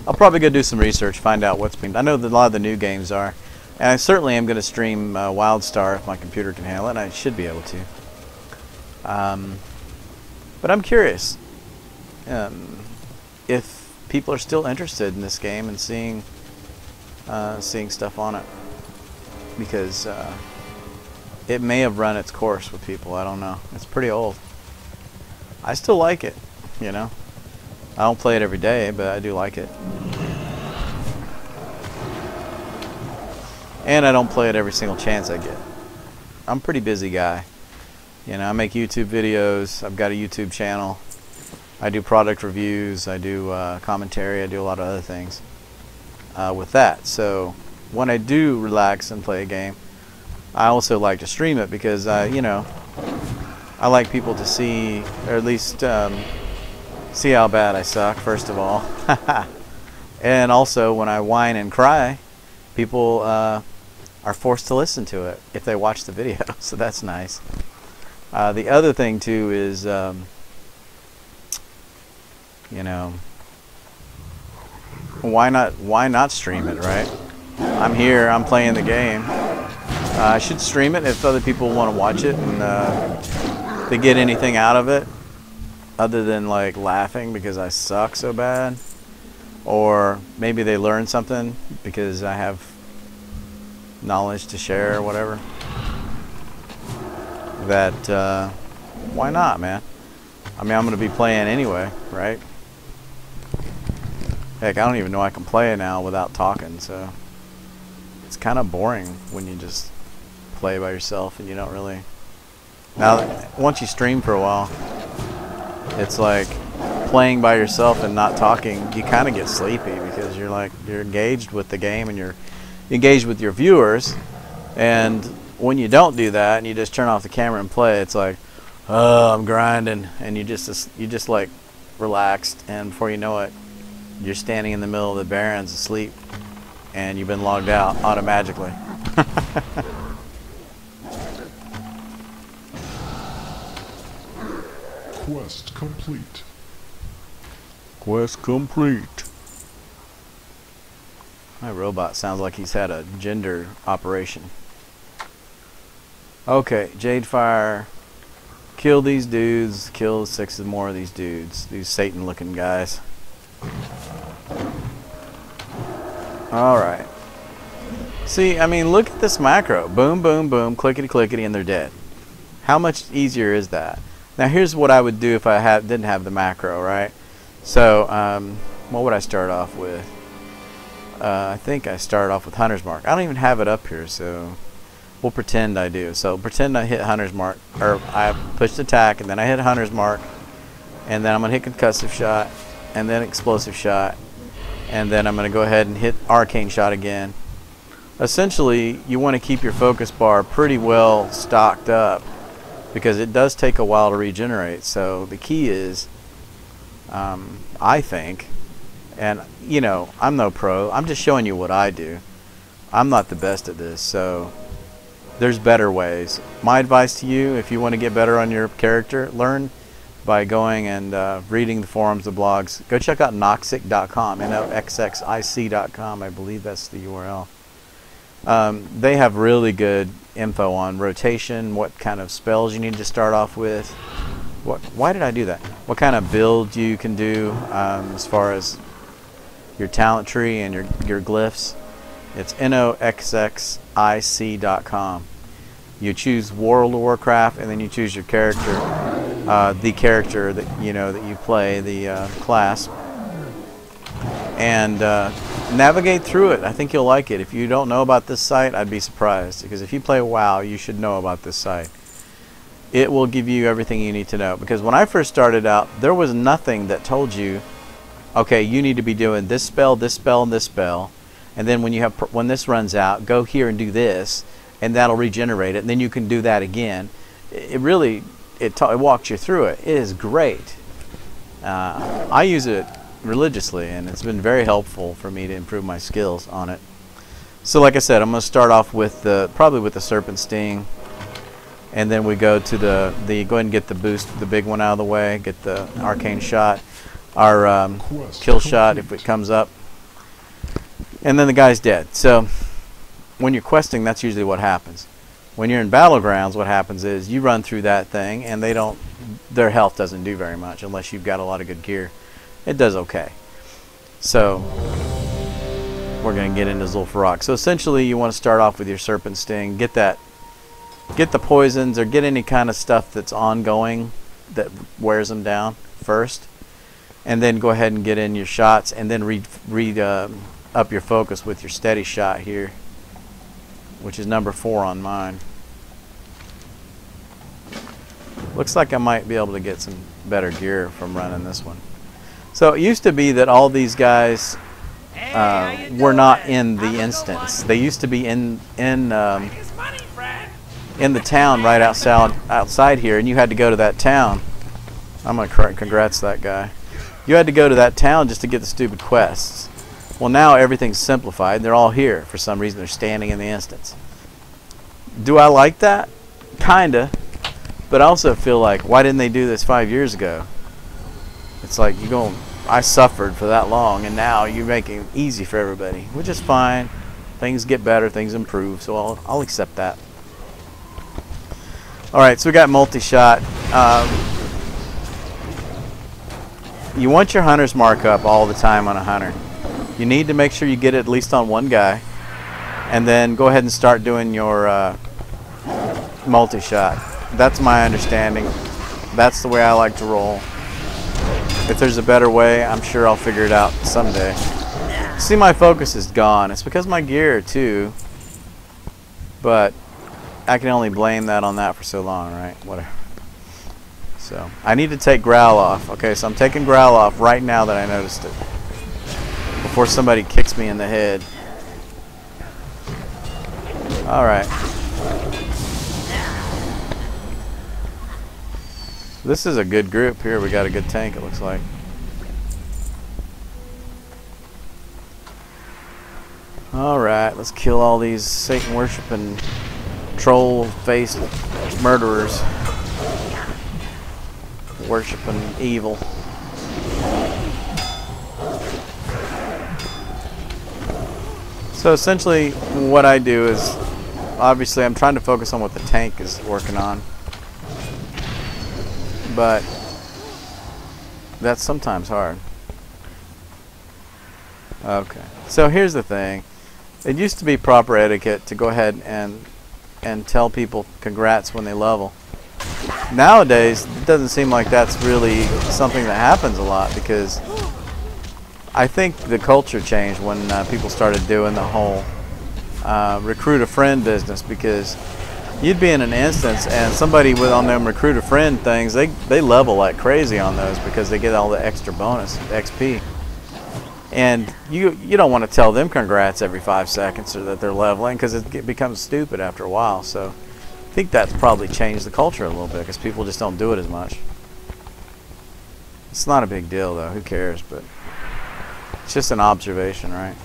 I'll probably go do some research, find out what's been. I know that a lot of the new games are. And I certainly am going to stream WildStar if my computer can handle it, and I should be able to. But I'm curious if people are still interested in this game and seeing stuff on it, because it may have run its course with people. I don't know. It's pretty old. I still like it, you know. I don't play it every day, but I do like it. And I don't play it every single chance I get. I'm a pretty busy guy. You know, I make YouTube videos. I've got a YouTube channel. I do product reviews. I do commentary. I do a lot of other things with that. So when I do relax and play a game, I also like to stream it because, you know, I like people to see, or at least see how bad I suck, first of all. And also when I whine and cry, people are forced to listen to it if they watch the video, so that's nice. The other thing too is, you know, why not stream it, right? I'm here, I'm playing the game. I should stream it if other people want to watch it and they get anything out of it other than like laughing because I suck so bad, or maybe they learn something because I have knowledge to share or whatever. That why not, man? I mean, I'm gonna be playing anyway, right? Heck, I don't even know I can play it now without talking, so it's kind of boring when you just play by yourself and you don't really. Now, once you stream for a while, it's like playing by yourself and not talking. You kind of get sleepy because you're engaged with the game and you're engaged with your viewers. And when you don't do that and you just turn off the camera and play, it's like, oh, I'm grinding, and you just like relaxed, and before you know it, you're standing in the middle of the Barrens asleep, and you've been logged out automatically. Quest complete. Quest complete. My robot sounds like he's had a gender operation. Okay, Jadefire. Kill these dudes. Kill 6 more of these dudes. These Satan-looking guys. Alright. See, I mean, look at this macro. Boom, boom, boom, clickety-clickety, and they're dead. How much easier is that? Now, here's what I would do if I didn't have the macro, right? So, what would I start off with? I think I started off with Hunter's Mark. I don't even have it up here, so We'll pretend I do. So pretend I hit hunter's mark, or I pushed attack, and then I hit hunter's mark, and then I'm going to hit concussive shot, and then explosive shot, and then I'm going to go ahead and hit arcane shot again. Essentially, you want to keep your focus bar pretty well stocked up, because it does take a while to regenerate. So the key is, I think, and you know, I'm no pro, I'm just showing you what I do. I'm not the best at this, so there's better ways. My advice to you, if you want to get better on your character, learn by going and reading the forums, the blogs. Go check out noxic.com, noxxic.com, I believe that's the URL. They have really good info on rotation, what kind of spells you need to start off with. Why did I do that? What kind of build you can do as far as your talent tree and your glyphs. It's noxxic.com. You choose World of Warcraft, and then you choose your character, the character that you play, the class, and navigate through it. I think you'll like it. If you don't know about this site, I'd be surprised, because if you play WoW, you should know about this site. It will give you everything you need to know, because when I first started out, there was nothing that told you, okay, you need to be doing this spell, and this spell, and then when this runs out, go here and do this, and that'll regenerate it, and then you can do that again. It walks you through it. It is great. I use it religiously, and it's been very helpful for me to improve my skills on it. So like I said, I'm going to start off with probably with the Serpent Sting, and then we go to go ahead and get the boost, the big one out of the way, get the arcane shot, our kill shot if it comes up, and then the guy's dead. So when you're questing, that's usually what happens. When you're in Battlegrounds, what happens is you run through that thing, and their health doesn't do very much unless you've got a lot of good gear. It does okay. So we're going to get into Zul'Farrak. So essentially, you want to start off with your Serpent Sting, get the poisons, or get any kind of stuff that's ongoing that wears them down first, and then go ahead and get in your shots, and then read up your focus with your steady shot here, which is number 4 on mine. Looks like I might be able to get some better gear from running this one. So it used to be that all these guys were not in the instance. They used to be in the town right outside here, and you had to go to that town. I'm gonna congrats that guy. You had to go to that town just to get the stupid quests. Well, now everything's simplified. They're all here for some reason. They're standing in the instance. Do I like that? Kinda. But I also feel like, why didn't they do this 5 years ago? It's like, I suffered for that long, and now you're making it easy for everybody, which is fine. Things get better, things improve, so I'll accept that. Alright, so we got multi-shot. You want your hunter's mark up all the time on a hunter. You need to make sure you get it at least on one guy, and then go ahead and start doing your multi-shot. That's my understanding. That's the way I like to roll. If there's a better way, I'm sure I'll figure it out someday. See, my focus is gone. It's because of my gear too, but I can only blame that on that for so long, right? Whatever. So I need to take Growl off. Okay, so I'm taking Growl off right now that I noticed it, before somebody kicks me in the head. Alright. This is a good group here. We got a good tank, it looks like. Alright, let's kill all these Satan worshiping, troll-faced murderers. Worshiping evil. So essentially what I do is, obviously I'm trying to focus on what the tank is working on, but that's sometimes hard. Okay, so here's the thing. It used to be proper etiquette to go ahead and tell people congrats when they level. Nowadays, it doesn't seem like that's really something that happens a lot, because I think the culture changed when people started doing the whole recruit a friend business, because you'd be in an instance and somebody with on them recruit a friend things, they level like crazy on those because they get all the extra bonus XP. And you don't want to tell them congrats every 5 seconds or that they're leveling, because it becomes stupid after a while. So I think that's probably changed the culture a little bit, because people just don't do it as much. It's not a big deal though, who cares, but it's just an observation, right?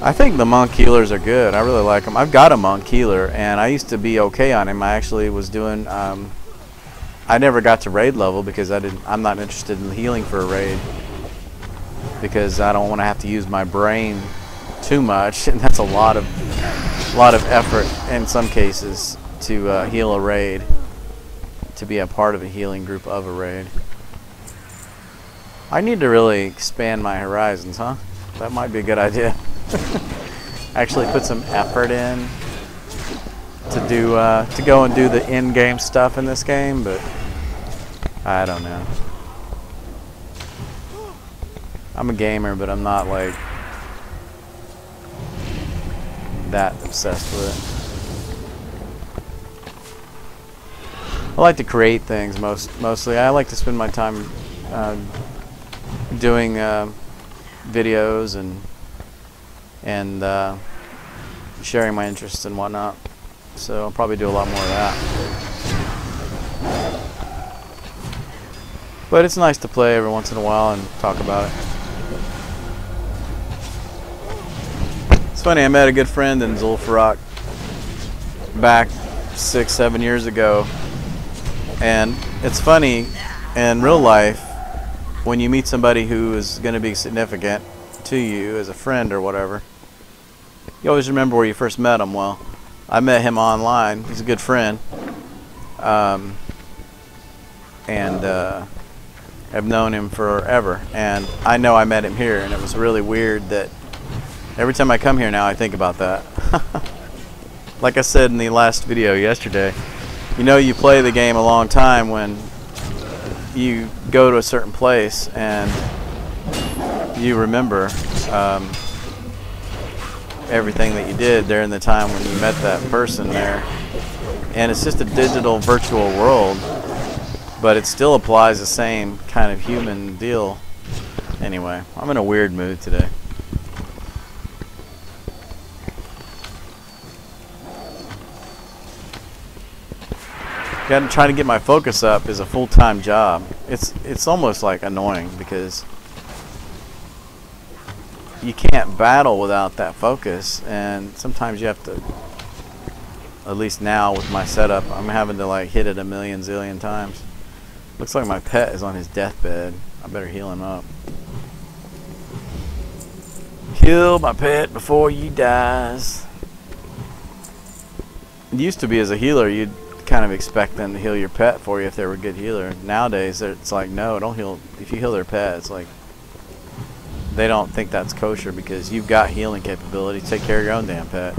I think the monk healers are good. I really like them. I've got a monk healer, and I used to be okay on him. I actually was doing I never got to raid level because I'm not interested in healing for a raid, because I don't want to have to use my brain too much, and that's a lot of effort in some cases to heal a raid, to be a part of a healing group of a raid. I need to really expand my horizons, huh? That might be a good idea. Actually put some effort in to go and do the in-game stuff in this game, but I don't know. I'm a gamer, but I'm not like that obsessed with it. I like to create things mostly. I like to spend my time doing videos and sharing my interests and whatnot. So I'll probably do a lot more of that. But it's nice to play every once in a while and talk about it. It's funny, I met a good friend in Zul'Farrak back 6-7 years ago. And it's funny, in real life, when you meet somebody who is going to be significant to you as a friend or whatever, you always remember where you first met him. Well, I met him online. He's a good friend. I've known him forever. And I know I met him here, and it was really weird that every time I come here now I think about that. Like I said in the last video yesterday, you know, you play the game a long time when you go to a certain place and you remember everything that you did during the time when you met that person there. And it's just a digital virtual world, but it still applies the same kind of human deal. Anyway, I'm in a weird mood today. Trying to get my focus up is a full-time job. It's almost like annoying, because you can't battle without that focus, and sometimes you have to, at least now with my setup, I'm having to like hit it a million zillion times. Looks like my pet is on his deathbed. I better heal him up. Kill my pet before he dies. It used to be, as a healer, you'd kind of expect them to heal your pet for you if they were a good healer. Nowadays it's like, no, don't heal. If you heal their pet, it's like they don't think that's kosher, because you've got healing capability. Take care of your own damn pet.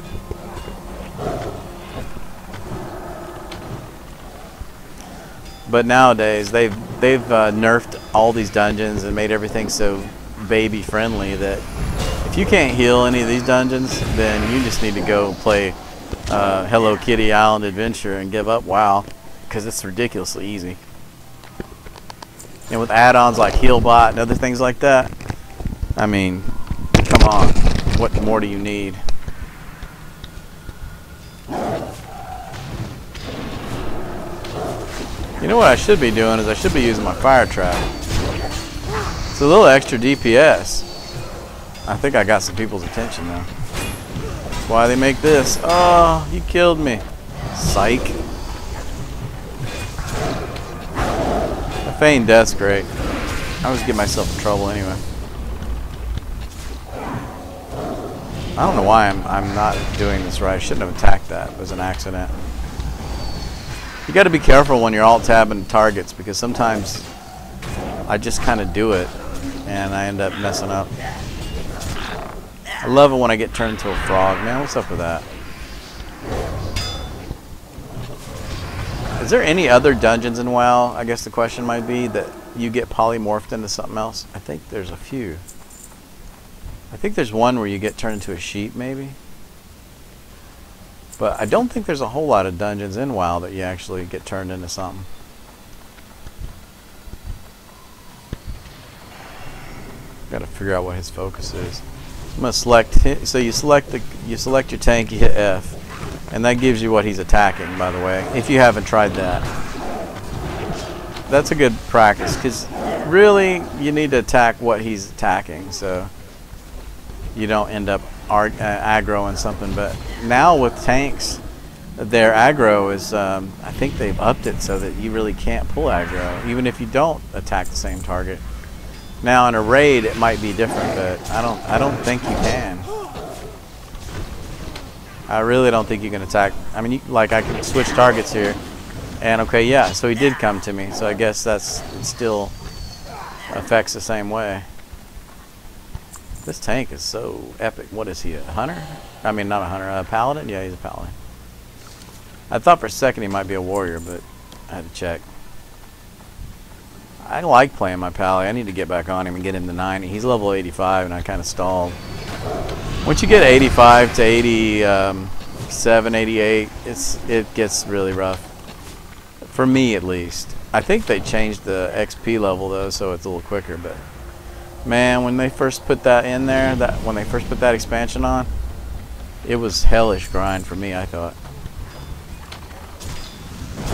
But nowadays they've nerfed all these dungeons and made everything so baby friendly that if you can't heal any of these dungeons, then you just need to go play Hello Kitty Island Adventure and give up WoW, because it's ridiculously easy. And with add-ons like HealBot and other things like that, I mean, come on, what more do you need? You know what I should be doing is I should be using my fire trap. It's a little extra DPS. I think I got some people's attention now. That's why they make this. Oh, you killed me. Psych. A feigned death's great. I always get myself in trouble anyway. I don't know why I'm not doing this right. I shouldn't have attacked that. It was an accident. You got to be careful when you're alt-tabbing targets, because sometimes I just kind of do it and I end up messing up. I love it when I get turned into a frog. Man, what's up with that? Is there any other dungeons in WoW, I guess the question might be, that you get polymorphed into something else? I think there's a few. I think there's one where you get turned into a sheep, maybe. But I don't think there's a whole lot of dungeons in WoW that you actually get turned into something. Got to figure out what his focus is. I'm gonna select. So you select your tank. You hit F, and that gives you what he's attacking. By the way, if you haven't tried that, that's a good practice because really you need to attack what he's attacking, so you don't end up aggroing something. But now with tanks, their aggro is I think they've upped it so that you really can't pull aggro, even if you don't attack the same target. Now in a raid it might be different, but I don't think you can. I really don't think you can attack. I mean, like I can switch targets here, and okay, yeah. So he did come to me. So I guess it still affects the same way. This tank is so epic. What is he, a hunter? I mean, not a hunter, a paladin? Yeah, he's a paladin. I thought for a second he might be a warrior, but I had to check. I like playing my pally. I need to get back on him and get him to 90. He's level 85, and I kind of stalled. Once you get 85 to 87, 88, it gets really rough. For me, at least. I think they changed the XP level though, so it's a little quicker. But man, when they first put that in there, when they first put that expansion on, it was hellish grind for me, I thought.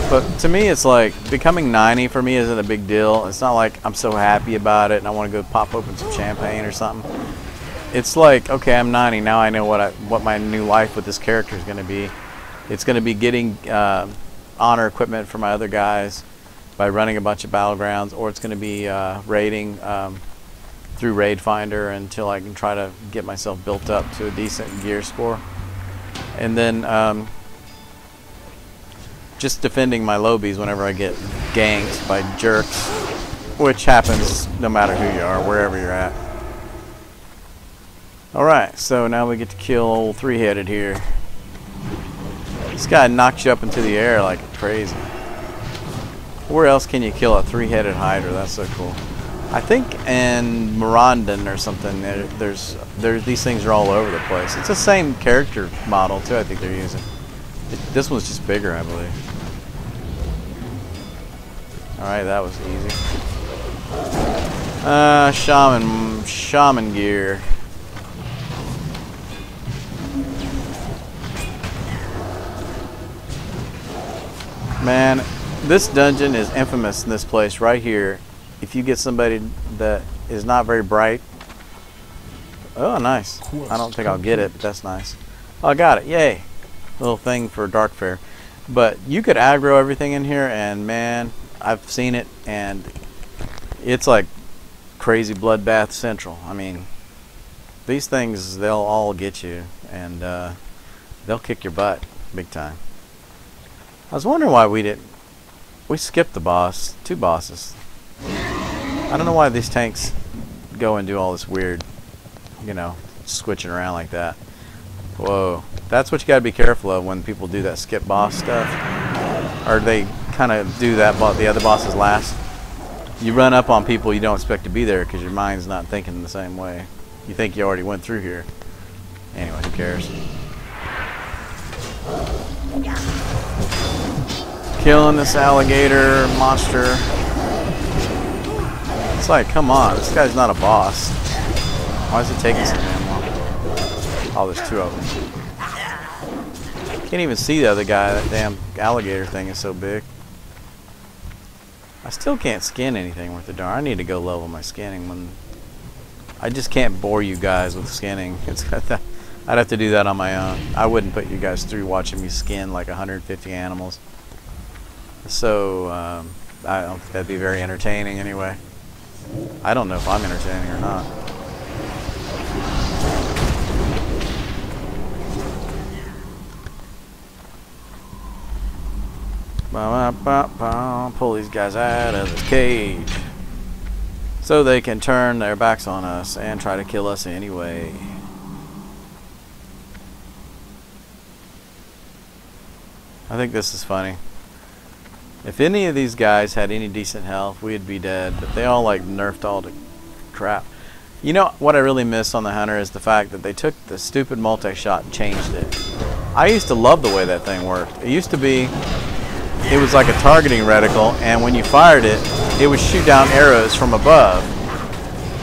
But to me, it's like becoming 90 for me isn't a big deal. It's not like I'm so happy about it and I want to go pop open some champagne or something. It's like, okay, I'm 90 now. I know what my new life with this character is going to be. It's going to be getting honor equipment for my other guys by running a bunch of battlegrounds, or it's going to be raiding through Raid Finder until I can try to get myself built up to a decent gear score, and then just defending my lobies whenever I get ganked by jerks, which happens no matter who you are, wherever you're at. Alright, so now we get to kill old three-headed here. This guy knocks you up into the air like crazy. Where else can you kill a three-headed hydra? That's so cool. I think in Mirandon or something, there's these things are all over the place. It's the same character model too, I think they're using. This one's just bigger, I believe. Alright, that was easy. Shaman gear. Man, this dungeon is infamous in this place right here. If you get somebody that is not very bright. Oh, nice. I don't think I'll get it, but that's nice. Oh, I got it. Yay. Little thing for Darkfair. But you could aggro everything in here, and man, I've seen it, and it's like crazy bloodbath central. I mean, these things, they'll all get you, and they'll kick your butt big time. I was wondering why we skipped the boss, 2 bosses. I don't know why these tanks go and do all this weird, you know, switching around like that. Whoa, that's what you gotta be careful of when people do that skip boss stuff, or they kind of do that the other bosses last. You run up on people you don't expect to be there because your mind's not thinking the same way. You think you already went through here. Anyway, who cares? Killing this alligator monster. It's like, come on, this guy's not a boss. Why is it taking so damn long? Oh, there's 2 of them. Can't even see the other guy. That damn alligator thing is so big. I still can't skin anything with the darn. I need to go level my skinning. I just can't bore you guys with skinning. I'd have to do that on my own. I wouldn't put you guys through watching me skin like 150 animals. So I don't think that'd be very entertaining anyway. I don't know if I'm entertaining or not. Pull these guys out of this cage so they can turn their backs on us and try to kill us anyway. I think this is funny. If any of these guys had any decent health, we'd be dead, but they all like nerfed all to crap. You know what I really miss on the Hunter is the fact that they took the stupid multi-shot and changed it. I used to love the way that thing worked. It used to be, it was like a targeting reticle, and when you fired it, it would shoot down arrows from above.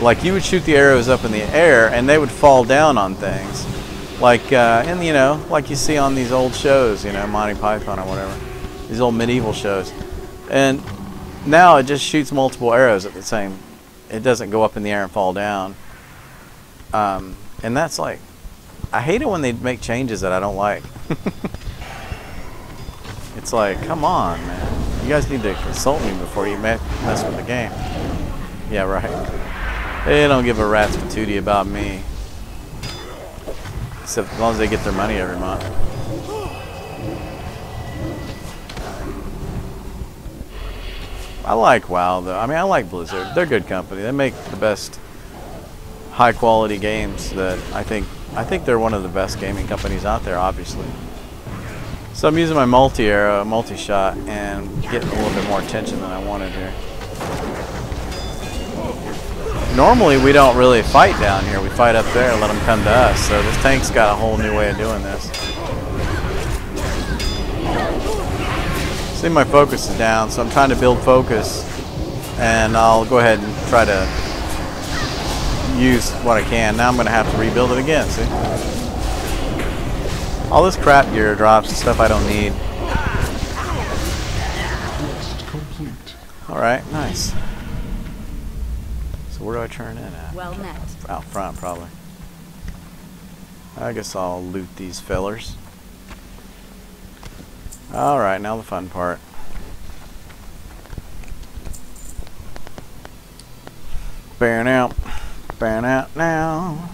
Like you would shoot the arrows up in the air, and they would fall down on things. Like, and you know, like you see on these old shows, you know, Monty Python or whatever. These old medieval shows. And now it just shoots multiple arrows at the same. It doesn't go up in the air and fall down. And that's like, I hate it when they make changes that I don't like. It's like, come on, man. You guys need to consult me before you mess with the game. Yeah, right. They don't give a rat's patootie about me. Except as long as they get their money every month. I like WoW though. I mean, I like Blizzard. They're good company. They make the best high quality games that I think they're one of the best gaming companies out there, obviously. So I'm using my multi-arrow, multi-shot, and getting a little bit more attention than I wanted here. Normally we don't really fight down here. We fight up there and let them come to us. So this tank's got a whole new way of doing this. See, my focus is down, so I'm trying to build focus, and I'll go ahead and try to use what I can. Now I'm going to have to rebuild it again, see? All this crap gear drops, stuff I don't need. Alright, nice. So where do I turn in at? Well met. Out front, probably. I guess I'll loot these fellers. Alright, now the fun part. Burn out now.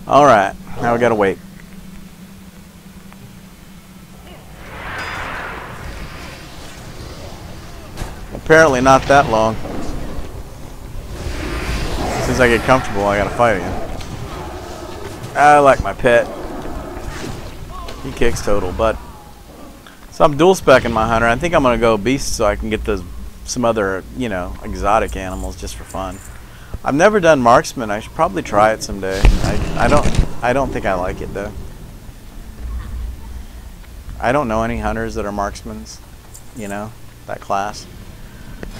Alright, now we gotta wait. Apparently not that long. As soon as I get comfortable, I gotta fight again. I like my pet. He kicks total butt. So I'm dual specking my Hunter. I think I'm gonna go beast so I can get some other, you know, exotic animals just for fun. I've never done marksman. I should probably try it someday. I don't think I like it though. I don't know any hunters that are marksmans, you know, that class.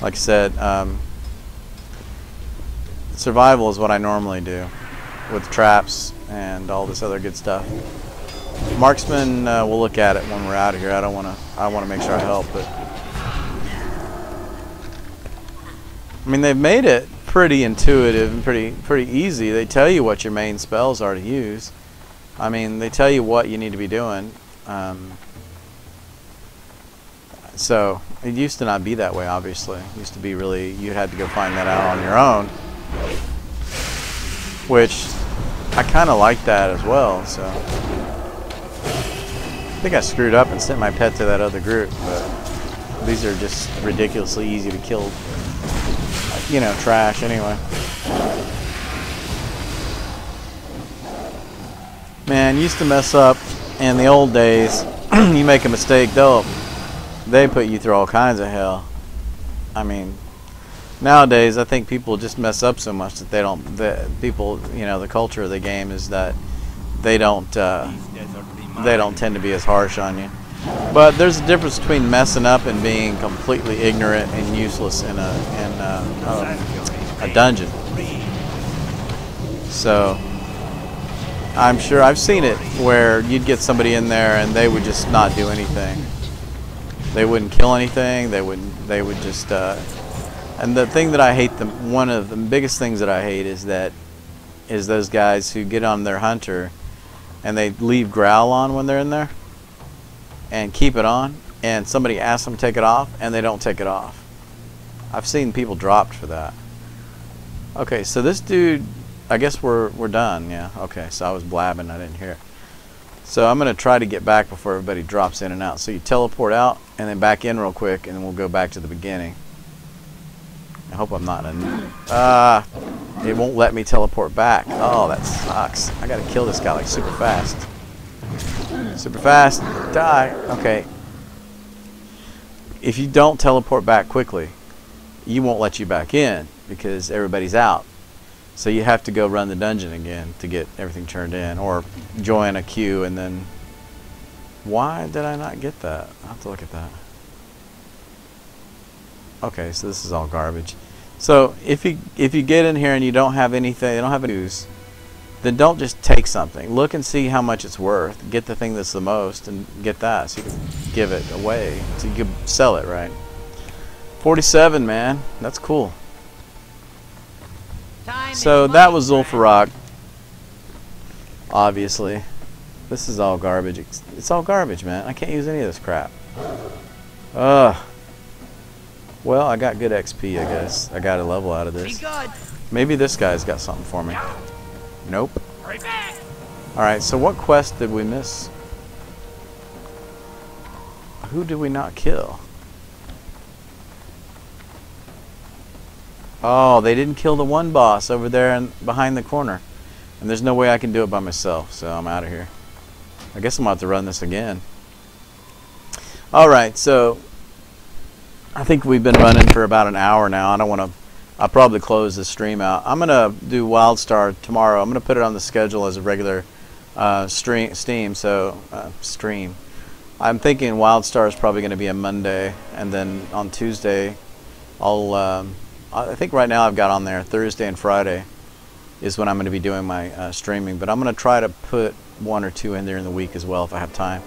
Like I said, survival is what I normally do with traps and all this other good stuff. Marksman, we'll look at it when we're out of here. I want to make sure I help, but I mean, they've made it pretty intuitive and pretty easy. They tell you what your main spells are to use. I mean, they tell you what you need to be doing. So it used to not be that way, obviously. It used to be really, you had to go find that out on your own, which I kind of like that as well. So I think I screwed up and sent my pet to that other group, but these are just ridiculously easy to kill, you know, trash anyway. Man, used to mess up in the old days. You make a mistake, they put you through all kinds of hell. I mean, nowadays I think people just mess up so much that they don't. People, you know, the culture of the game is that they don't tend to be as harsh on you. But there's a difference between messing up and being completely ignorant and useless in a dungeon. So I'm sure I've seen it where you'd get somebody in there and they would just not do anything. They wouldn't kill anything. They would just. And the thing that I hate, one of the biggest things that I hate is those guys who get on their hunter and they leave growl on when they're in there and keep it on, and somebody asks them to take it off and they don't take it off. I've seen people dropped for that. Okay, so this dude, I guess we're done. Yeah. Okay, so I was blabbing, I didn't hear it. So I'm going to try to get back before everybody drops in and out. So you teleport out and then back in real quick, and then we'll go back to the beginning. I hope I'm not in a... it won't let me teleport back. Oh, that sucks. I got to kill this guy like super fast. Super fast. Die. Okay. If you don't teleport back quickly, you won't let you back in because everybody's out. So you have to go run the dungeon again to get everything turned in, or join a queue and then... Why did I not get that? I'll have to look at that. Okay, so this is all garbage. So if you get in here and you don't have anything, you don't have any news, then don't just take something. Look and see how much it's worth. Get the thing that's the most and get that, so you can give it away, so you can sell it, right? 47, man, that's cool. So that was Zul'Farrak. Obviously, this is all garbage. It's all garbage, man. I can't use any of this crap. Ugh. Well, I got good XP, I guess. I got a level out of this. Maybe this guy's got something for me. Nope. Alright, so what quest did we miss? Who did we not kill? Oh, they didn't kill the one boss over there behind the corner. And there's no way I can do it by myself, so I'm out of here. I guess I'm about to run this again. Alright, so I think we've been running for about an hour now. I'll probably close the stream out. I'm going to do WildStar tomorrow. I'm going to put it on the schedule as a regular stream. I'm thinking WildStar is probably going to be a Monday, and then on Tuesday, I think right now I've got on there Thursday and Friday is when I'm going to be doing my streaming. But I'm going to try to put 1 or 2 in there in the week as well if I have time.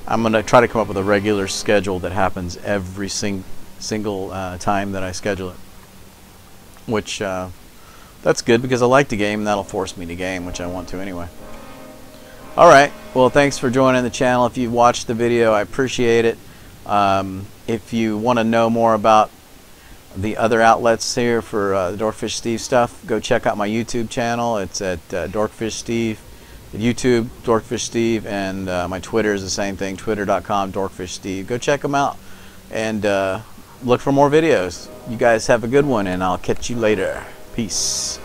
I'm going to try to come up with a regular schedule that happens every single time that I schedule it. Which, that's good because I like to game and that'll force me to game, which I want to anyway. Alright, well thanks for joining the channel. If you watched the video, I appreciate it. If you want to know more about the other outlets here for the Dorkfish Steve stuff, go check out my YouTube channel. It's at Dorkfish Steve. YouTube, Dorkfish Steve, and my Twitter is the same thing, twitter.com, Dorkfish Steve. Go check them out and look for more videos. You guys have a good one, and I'll catch you later. Peace.